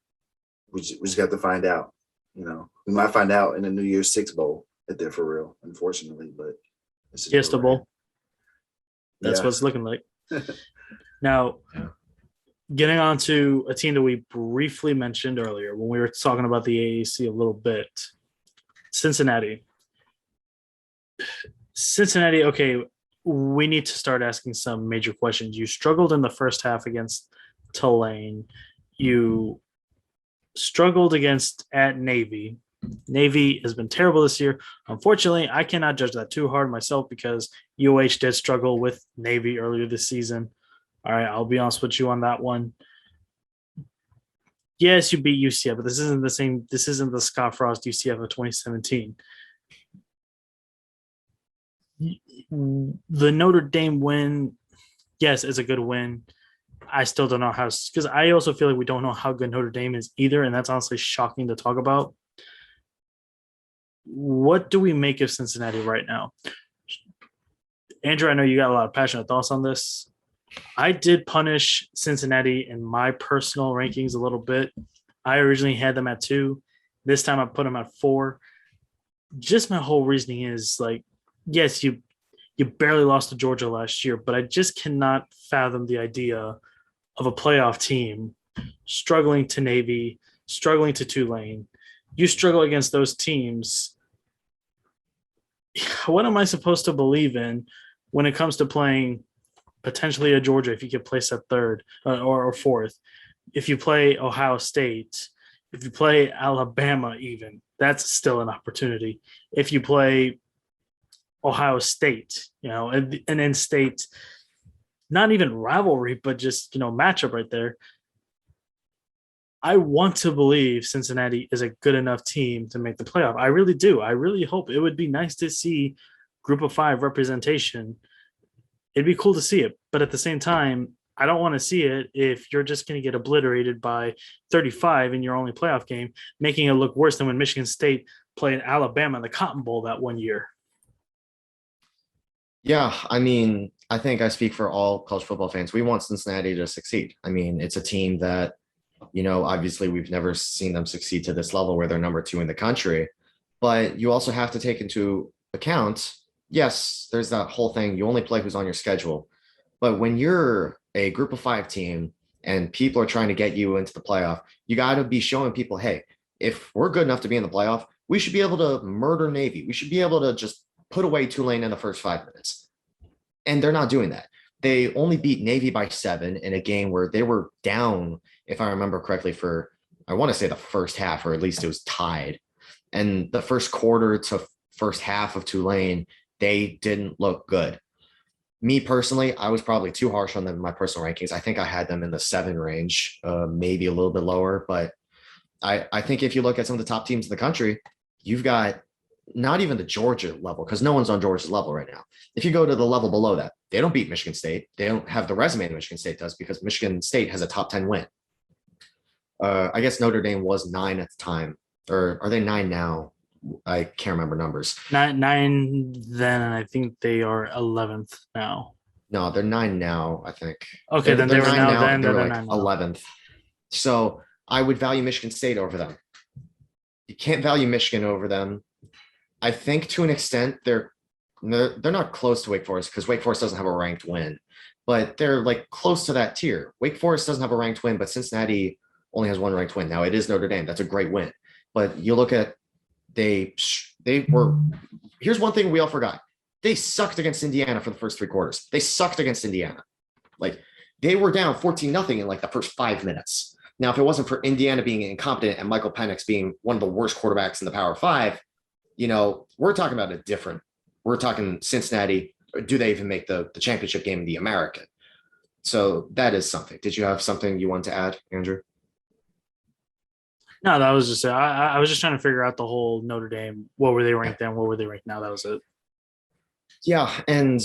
we just got to find out. You know, we might find out in the New Year's Six Bowl if they're for real, unfortunately. But
Fiesta Bowl. That's what it's looking like. Now, getting on to a team that we briefly mentioned earlier when we were talking about the AAC a little bit, Cincinnati. Okay, we need to start asking some major questions. You struggled in the first half against Tulane. You struggled against at Navy. Navy has been terrible this year. Unfortunately, I cannot judge that too hard myself because UH did struggle with Navy earlier this season. All right, I'll be honest with you on that one. Yes, you beat UCF, but this isn't the same. This isn't the Scott Frost UCF of 2017. The Notre Dame win, yes, is a good win. I still don't know how, because I also feel like we don't know how good Notre Dame is either, and that's honestly shocking to talk about. What do we make of Cincinnati right now? Andrew, I know you got a lot of passionate thoughts on this. I did punish Cincinnati in my personal rankings a little bit. I originally had them at 2. This time I put them at 4. Just my whole reasoning is like, yes, you barely lost to Georgia last year, but I just cannot fathom the idea of a playoff team struggling to Navy, struggling to Tulane. You struggle against those teams. What am I supposed to believe in when it comes to playing potentially a Georgia if you get placed at 3rd or 4th? If you play Ohio State, if you play Alabama even, that's still an opportunity. If you play Ohio State, an in-state, not even rivalry, but just, matchup right there. I want to believe Cincinnati is a good enough team to make the playoff. I really do. I really hope. It would be nice to see Group of 5 representation. It'd be cool to see it. But at the same time, I don't want to see it if you're just going to get obliterated by 35 in your only playoff game, making it look worse than when Michigan State played Alabama in the Cotton Bowl that one year.
Yeah, I mean, I think I speak for all college football fans. We want Cincinnati to succeed. I mean, it's a team that, obviously we've never seen them succeed to this level where they're number 2 in the country. But you also have to take into account, yes, there's that whole thing. You only play who's on your schedule. But when you're a Group of 5 team and people are trying to get you into the playoff, you got to be showing people, hey, if we're good enough to be in the playoff, we should be able to murder Navy. We should be able to just put away Tulane in the first 5 minutes. And they're not doing that. They only beat Navy by 7 in a game where they were down, if I remember correctly, for, I want to say the first half, or at least it was tied. And the first quarter to first half of Tulane, they didn't look good. Me personally, I was probably too harsh on them in my personal rankings. I think I had them in the 7 range, maybe a little bit lower. But I think if you look at some of the top teams in the country, you've got not even the Georgia level, because no one's on Georgia's level right now. If you go to the level below that, they don't beat Michigan State. They don't have the resume that Michigan State does because Michigan State has a top 10 win. I guess Notre Dame was 9 at the time, or are they 9 now? I can't remember numbers.
Nine then, and I think they are 11th now.
No, they're 9 now, I think.
Okay, then they were
9
now. Then
they were
they're
like
9 now.
11th. So I would value Michigan State over them. You can't value Michigan over them. I think to an extent they're not close to Wake Forest because Wake Forest doesn't have a ranked win, but they're like close to that tier. Wake Forest doesn't have a ranked win, but Cincinnati only has one ranked win. Now it is Notre Dame. That's a great win. But you look at they were. Here's one thing we all forgot. They sucked against Indiana for the first 3 quarters. They sucked against Indiana. Like they were down 14-0 in like the first 5 minutes. Now, if it wasn't for Indiana being incompetent and Michael Penix being one of the worst quarterbacks in the Power 5, we're talking about we're talking Cincinnati. Do they even make the championship game in the American? So that is something. Did you have something you want to add, Andrew?
No, that was just it. I was just trying to figure out the whole Notre Dame. What were they ranked then? What were they ranked now? That was it.
Yeah, and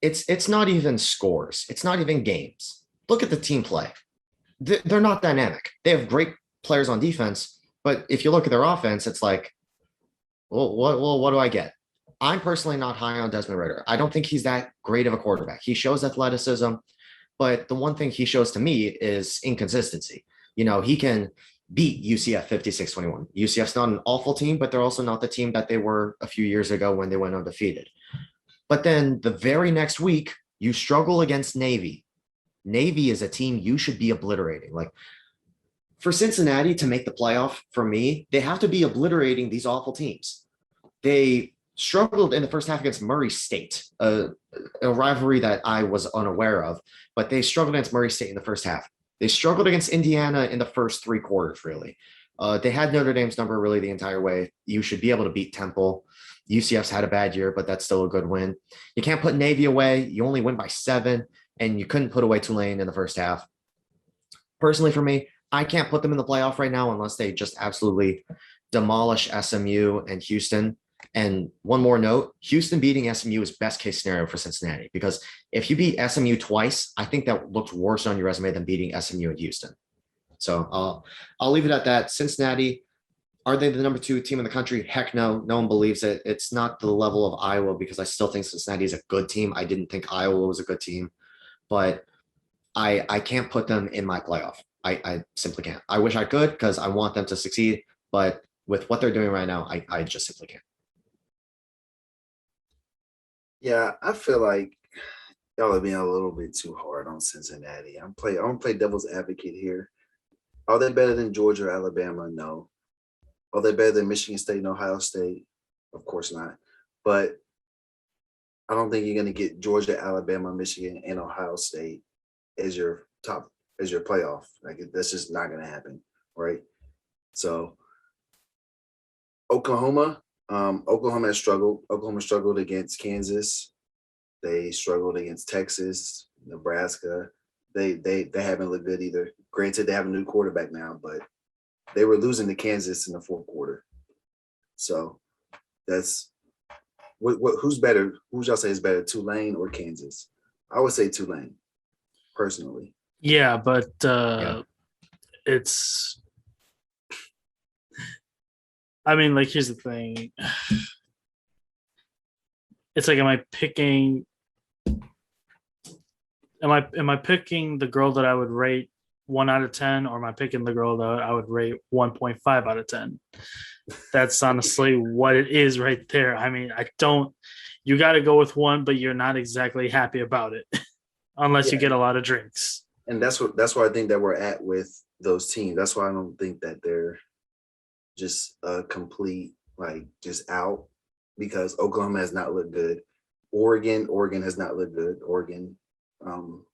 it's not even scores. It's not even games. Look at the team play. They're not dynamic. They have great players on defense, but if you look at their offense, it's like, well, what do I get? I'm personally not high on Desmond Ridder. I don't think he's that great of a quarterback. He shows athleticism, but the one thing he shows to me is inconsistency. He can beat UCF 56-21. UCF's not an awful team, but they're also not the team that they were a few years ago when they went undefeated. But then the very next week, you struggle against Navy. Navy is a team you should be obliterating. Like for Cincinnati to make the playoff, for me, they have to be obliterating these awful teams. They struggled in the first half against Murray State, a rivalry that I was unaware of, but they struggled against Murray State in the first half. They struggled against Indiana in the first 3 quarters, really. They had Notre Dame's number really the entire way. You should be able to beat Temple. UCF's had a bad year, but that's still a good win. You can't put Navy away. You only win by 7, and you couldn't put away Tulane in the first half. Personally, for me, I can't put them in the playoff right now unless they just absolutely demolish SMU and Houston. And one more note, Houston beating SMU is best case scenario for Cincinnati, because if you beat SMU twice, I think that looks worse on your resume than beating SMU and Houston. So I'll leave it at that. Cincinnati, are they the number 2 team in the country? Heck no. No one believes it. It's not the level of Iowa because I still think Cincinnati is a good team. I didn't think Iowa was a good team, but I can't put them in my playoff. I simply can't. I wish I could because I want them to succeed, but with what they're doing right now, I just simply can't.
Yeah, I feel like y'all are being a little bit too hard on Cincinnati. I'm gonna play devil's advocate here. Are they better than Georgia or Alabama? No. Are they better than Michigan State and Ohio State? Of course not. But I don't think you're gonna get Georgia, Alabama, Michigan, and Ohio State as your playoff. Like that's just not gonna happen, right? So Oklahoma has struggled. Oklahoma struggled against Kansas. They struggled against Texas, Nebraska. They haven't looked good either. Granted, they have a new quarterback now, but they were losing to Kansas in the 4th quarter. So that's who's better? Who y'all say is better, Tulane or Kansas? I would say Tulane, personally.
Yeah, but it's. I mean, like, here's the thing. It's like, am I picking the girl that I would rate 1 out of 10, or am I picking the girl that I would rate 1.5 out of 10? That's honestly what it is right there. I mean, you got to go with 1, but you're not exactly happy about it unless you get a lot of drinks.
And that's where I think that we're at with those teams. That's why I don't think that they're just a complete, like, just out, because Oklahoma has not looked good. Oregon has not looked good. Oregon,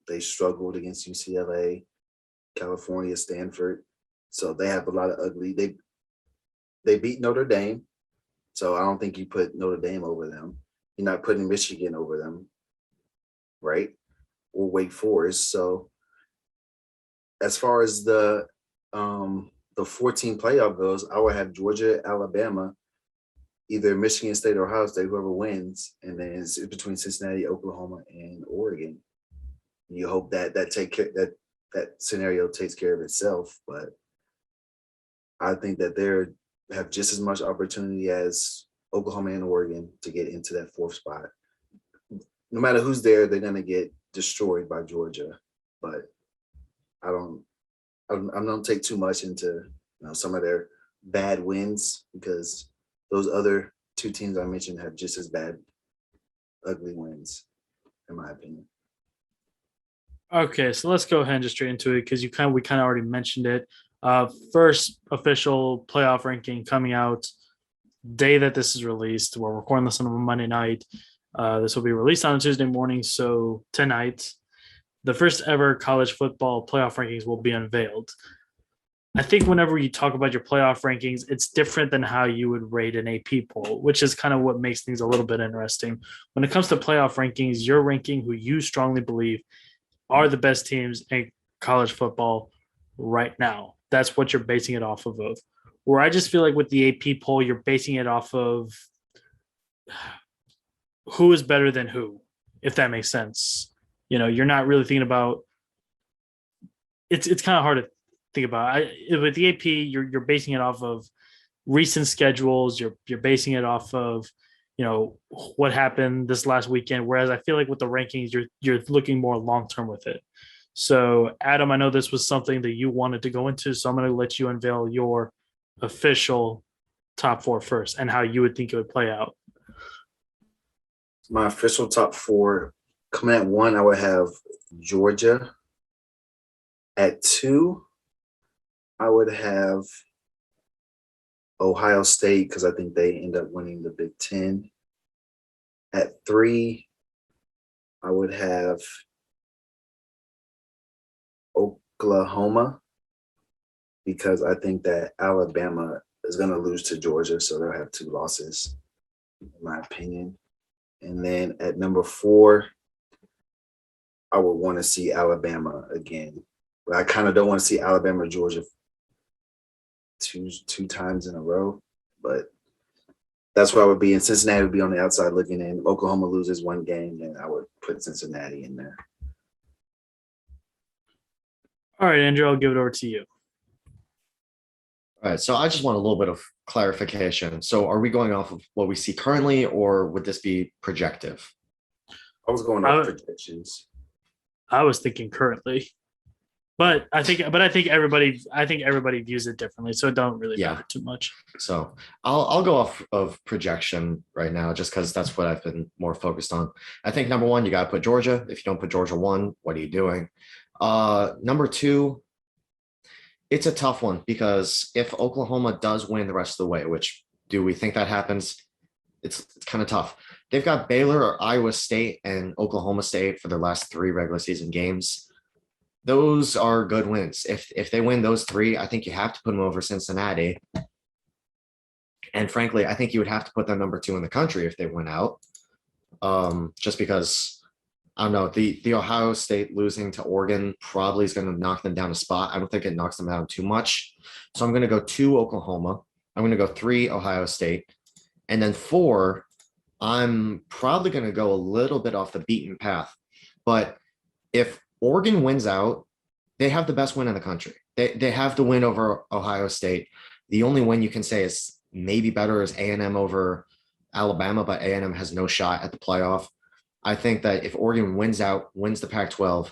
they struggled against UCLA, California, Stanford. So they have a lot of ugly. They beat Notre Dame. So I don't think you put Notre Dame over them. You're not putting Michigan over them. right? Or Wake Forest. So as far as the 14 playoff goes, I would have Georgia, Alabama, either Michigan State or Ohio State, whoever wins, and then it's between Cincinnati, Oklahoma, and Oregon. You hope that that scenario takes care of itself, but I think that they have just as much opportunity as Oklahoma and Oregon to get into that fourth spot. No matter who's there, they're gonna get destroyed by Georgia. But I don't take too much into some of their bad wins, because those other two teams I mentioned have just as bad ugly wins, in my opinion.
Okay, so let's go ahead and just straight into it because we kind of already mentioned it. First official playoff ranking coming out day that this is released. We're recording this on a Monday night. This will be released on a Tuesday morning, so tonight, the first ever college football playoff rankings will be unveiled. I think whenever you talk about your playoff rankings, it's different than how you would rate an AP poll, which is kind of what makes things a little bit interesting. When it comes to playoff rankings, you're ranking who you strongly believe are the best teams in college football right now. That's what you're basing it off of. Where I just feel like with the AP poll, you're basing it off of who is better than who, if that makes sense. You're not really thinking about it's kind of hard to think about. With the AP, you're basing it off of recent schedules. You're basing it off of what happened this last weekend. Whereas I feel like with the rankings, you're looking more long term with it. So Adam, I know this was something that you wanted to go into, so I'm going to let you unveil your official top four first and how you would think it would play out.
My official top four, coming at 1, I would have Georgia. At 2, I would have Ohio State, because I think they end up winning the Big Ten. At 3, I would have Oklahoma, because I think that Alabama is going to lose to Georgia, so they'll have 2 losses, in my opinion. And then at number 4, I would want to see Alabama again. But I kind of don't want to see Alabama or Georgia two times in a row. But that's where I would be. And Cincinnati would be on the outside looking in. Oklahoma loses 1 game, and I would put Cincinnati in there.
All right, Andrew, I'll give it over to you.
All right, so I just want a little bit of clarification. So are we going off of what we see currently, or would this be projective?
I was going off projections.
I was thinking currently, but I think everybody views it differently, so it don't really matter too much.
So I'll go off of projection right now, just because that's what I've been more focused on. I think number 1, you got to put Georgia. If you don't put Georgia 1, what are you doing? Number 2, it's a tough one, because if Oklahoma does win the rest of the way, which do we think that happens? It's kind of tough. They've got Baylor or Iowa State and Oklahoma State for their last 3 regular season games. Those are good wins. If they win those 3, I think you have to put them over Cincinnati. And frankly, I think you would have to put them number 2 in the country if they win out. Just because, I don't know, the Ohio State losing to Oregon probably is going to knock them down a spot. I don't think it knocks them down too much. So I'm going to go 2 Oklahoma. I'm going to go 3 Ohio State. And then 4, I'm probably going to go a little bit off the beaten path. But if Oregon wins out, they have the best win in the country. They have the win over Ohio State. The only win you can say is maybe better is A&M over Alabama, but A&M has no shot at the playoff. I think that if Oregon wins out, wins the Pac-12,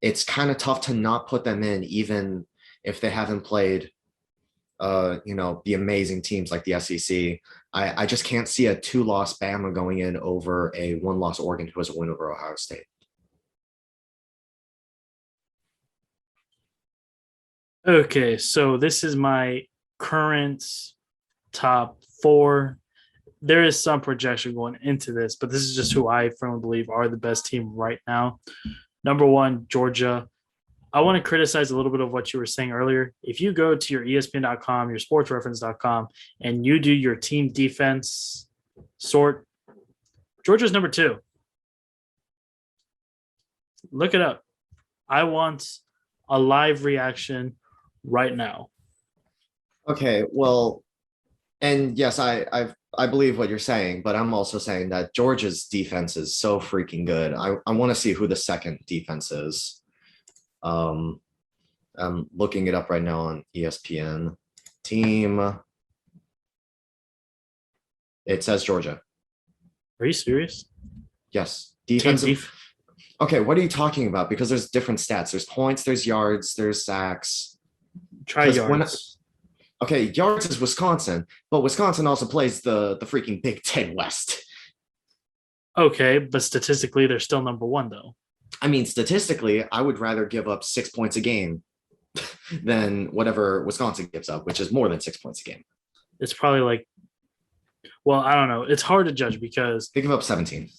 it's kind of tough to not put them in, even if they haven't played, the amazing teams like the SEC. I just can't see a 2-loss Bama going in over a 1-loss Oregon who has a win over Ohio State.
Okay, so this is my current top 4. There is some projection going into this, but this is just who I firmly believe are the best team right now. Number 1, Georgia. I want to criticize a little bit of what you were saying earlier. If you go to your ESPN.com, your sportsreference.com, and you do your team defense sort, Georgia's number 2. Look it up. I want a live reaction right now.
Okay, well, and yes, I believe what you're saying, but I'm also saying that Georgia's defense is so freaking good. I want to see who the second defense is. I'm looking it up right now on ESPN. Team. It says Georgia.
Are you serious?
Yes.
Defensive.
Okay, what are you talking about? Because there's different stats. There's points, there's yards, there's sacks.
Try yards.
Okay, yards is Wisconsin, but Wisconsin also plays the freaking Big Ten West.
Okay, but statistically, they're still number one, though.
I mean, statistically, I would rather give up 6 points a game than whatever Wisconsin gives up, which is more than 6 points a game.
It's probably like, well, I don't know. It's hard to judge because
they give up 17.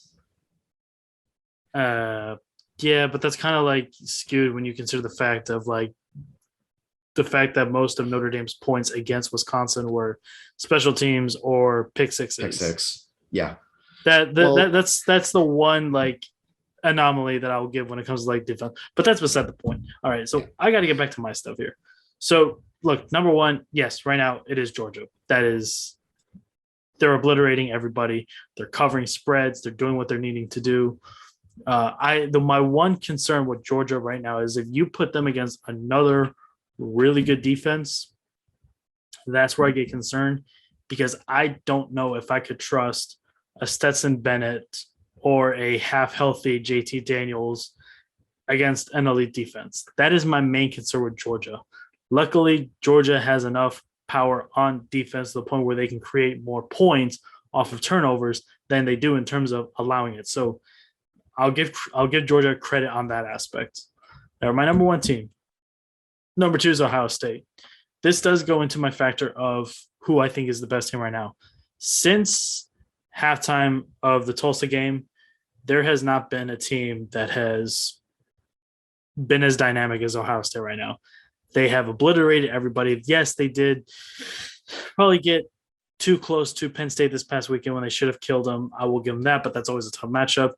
Yeah, but that's kind of like skewed when you consider the fact that most of Notre Dame's points against Wisconsin were special teams or pick sixes.
Pick six. Yeah.
That's the one like anomaly that I'll give when it comes to like defense. But that's beside the point. All right, so I got to get back to my stuff here. So look, number one, yes, right now it is Georgia. They're obliterating everybody. They're covering spreads. They're doing what they're needing to do. My one concern with Georgia right now is if you put them against another really good defense, that's where I get concerned because I don't know if I could trust a Stetson Bennett or a half-healthy JT Daniels against an elite defense. That is my main concern with Georgia. Luckily, Georgia has enough power on defense to the point where they can create more points off of turnovers than they do in terms of allowing it. So I'll give Georgia credit on that aspect. They're my number one team. Number two is Ohio State. This does go into my factor of who I think is the best team right now. Since halftime of the Tulsa game, there has not been a team that has been as dynamic as Ohio State right now. They have obliterated everybody. Yes, they did probably get too close to Penn State this past weekend when they should have killed them. I will give them that, but that's always a tough matchup.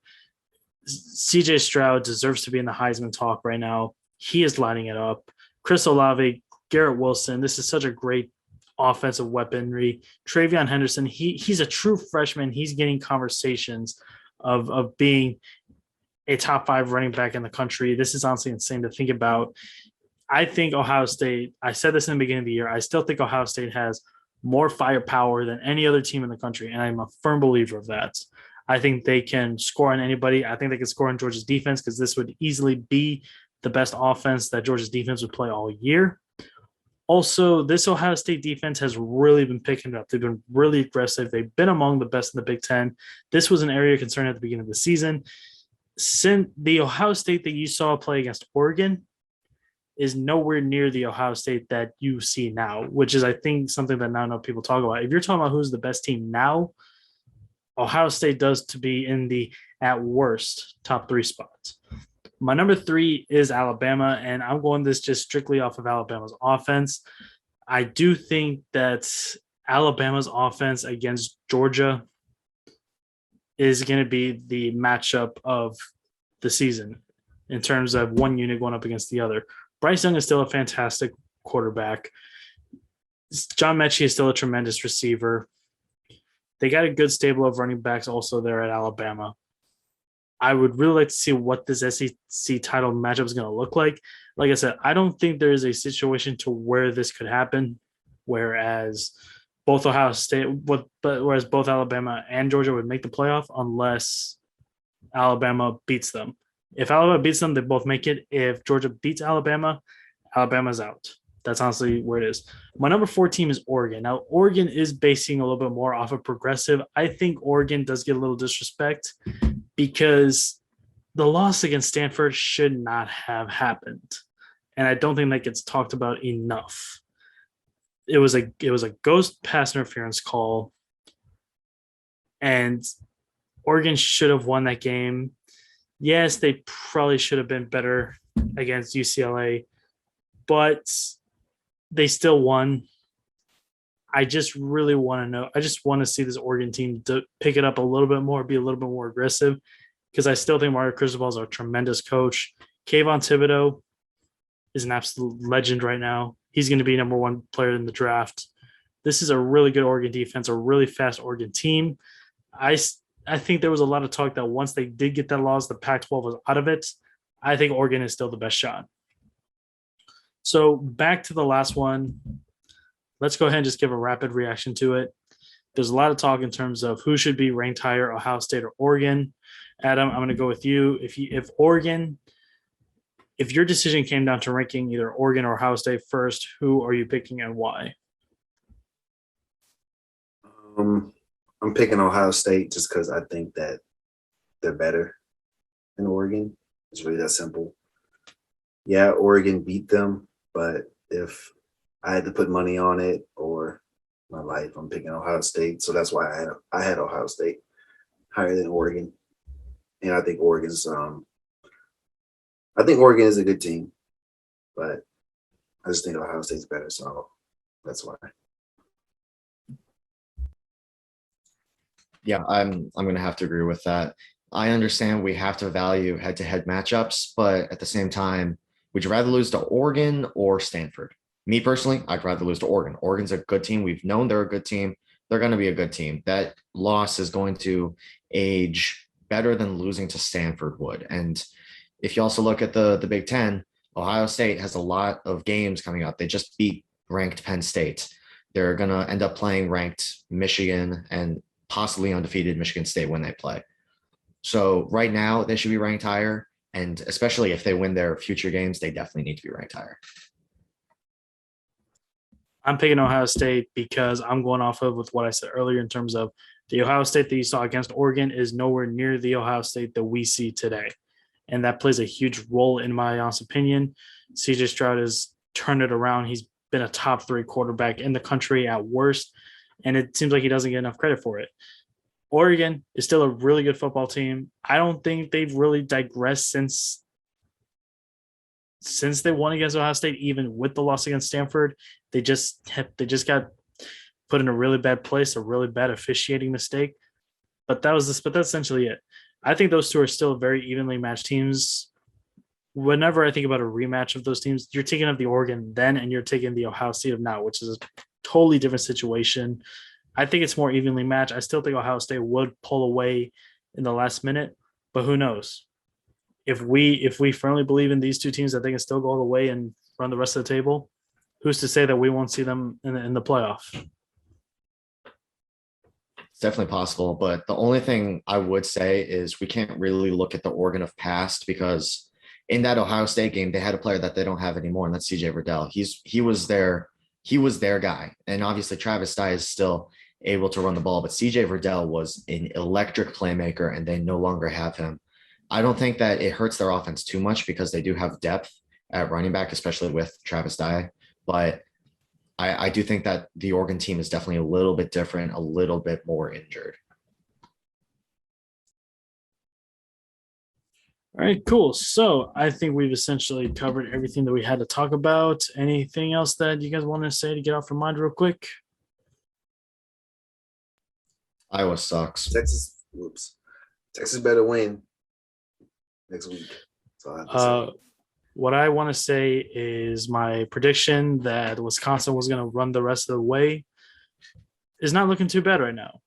CJ Stroud deserves to be in the Heisman talk right now. He is lining it up. Chris Olave, Garrett Wilson, this is such a great offensive weaponry. Travion Henderson, he's a true freshman. He's getting conversations of being a top 5 running back in the country. This is honestly insane to think about. I think Ohio State, I said this in the beginning of the year, I still think Ohio State has more firepower than any other team in the country, and I'm a firm believer of that. I think they can score on anybody. I think they can score on Georgia's defense because this would easily be the best offense that Georgia's defense would play all year. Also, this Ohio State defense has really been picking it up. They've been really aggressive. They've been among the best in the Big Ten. This was an area of concern at the beginning of the season. Since the Ohio State that you saw play against Oregon is nowhere near the Ohio State that you see now, which is, I think, something that not enough people talk about. If you're talking about who's the best team now, Ohio State does to be in the, at worst, top 3 spots. My number 3 is Alabama, and I'm going this just strictly off of Alabama's offense. I do think that Alabama's offense against Georgia is going to be the matchup of the season in terms of one unit going up against the other. Bryce Young is still a fantastic quarterback. John Mechie is still a tremendous receiver. They got a good stable of running backs also there at Alabama. I would really like to see what this SEC title matchup is going to look like. Like I said, I don't think there is a situation to where this could happen, whereas both Alabama and Georgia would make the playoff unless Alabama beats them. If Alabama beats them, they both make it. If Georgia beats Alabama, Alabama's out. That's honestly where it is. My number 4 team is Oregon. Now, Oregon is basing a little bit more off of progressive. I think Oregon does get a little disrespect because the loss against Stanford should not have happened. And I don't think that gets talked about enough. It was a ghost pass interference call, and Oregon should have won that game. Yes, they probably should have been better against UCLA, but they still won. I just really want to know. I just want to see this Oregon team to pick it up a little bit more, be a little bit more aggressive. because I still think Mario Cristobal is a tremendous coach. Kayvon Thibodeau is an absolute legend right now. He's going to be number one player in the draft. This is a really good Oregon defense, a really fast Oregon team. I think there was a lot of talk that once they did get that loss, the Pac-12 was out of it. I think Oregon is still the best shot. So back to the last one. Let's go ahead and just give a rapid reaction to it. There's a lot of talk in terms of who should be ranked higher, Ohio State or Oregon. Adam, I'm going to go with you. If your decision came down to ranking either Oregon or Ohio State first, who are you picking and why?
I'm picking Ohio State just because I think that they're better than Oregon. It's really that simple. Yeah, Oregon beat them, but if I had to put money on it or my life, I'm picking Ohio State. So that's why I had Ohio State higher than Oregon. And I think Oregon is a good team, but I just think Ohio State's better. So that's why.
Yeah, I'm going to have to agree with that. I understand we have to value head-to-head matchups, but at the same time, would you rather lose to Oregon or Stanford? Me personally, I'd rather lose to Oregon. Oregon's a good team. We've known they're a good team. They're going to be a good team. That loss is going to age better than losing to Stanford would. And if you also look at the Big Ten, Ohio State has a lot of games coming up. They just beat ranked Penn State. They're going to end up playing ranked Michigan and possibly undefeated Michigan State when they play. So right now they should be ranked higher. And especially if they win their future games, they definitely need to be ranked higher.
I'm picking Ohio State because I'm going off of with what I said earlier in terms of the Ohio State that you saw against Oregon is nowhere near the Ohio State that we see today. And that plays a huge role in my honest opinion. CJ Stroud has turned it around. He's been a top 3 quarterback in the country at worst. And it seems like he doesn't get enough credit for it. Oregon is still a really good football team. I don't think they've really digressed since they won against Ohio State, even with the loss against Stanford. They just got put in a really bad place, a really bad officiating mistake. But that's essentially it. I think those two are still very evenly matched teams. Whenever I think about a rematch of those teams, you're taking of the Oregon then and you're taking the Ohio State of now, which is a totally different situation. I think it's more evenly matched. I still think Ohio State would pull away in the last minute, but who knows? If we firmly believe in these two teams that they can still go all the way and run the rest of the table, who's to say that we won't see them in the playoff?
It's definitely possible, but the only thing I would say is we can't really look at the Oregon of past because in that Ohio State game, they had a player that they don't have anymore, and that's CJ Verdell. He was their guy. And obviously Travis Dye is still able to run the ball, but CJ Verdell was an electric playmaker and they no longer have him. I don't think that it hurts their offense too much because they do have depth at running back, especially with Travis Dye. But I do think that the Oregon team is definitely a little bit different, a little bit more injured.
All right, cool. So I think we've essentially covered everything that we had to talk about. Anything else that you guys want to say to get off your mind real quick?
Iowa sucks.
Texas better win next week.
What I want to say is my prediction that Wisconsin was going to run the rest of the way is not looking too bad right now.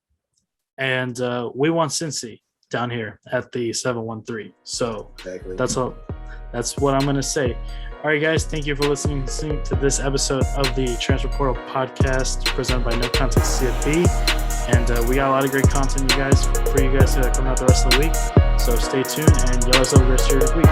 And we want Cincy down here at the 713. So exactly. That's what I'm going to say. All right, guys, thank you for listening to this episode of the Transfer Portal podcast presented by NoContextCFB. And we got a lot of great content, for you guys coming out the rest of the week. So stay tuned and y'all have a great rest of your week.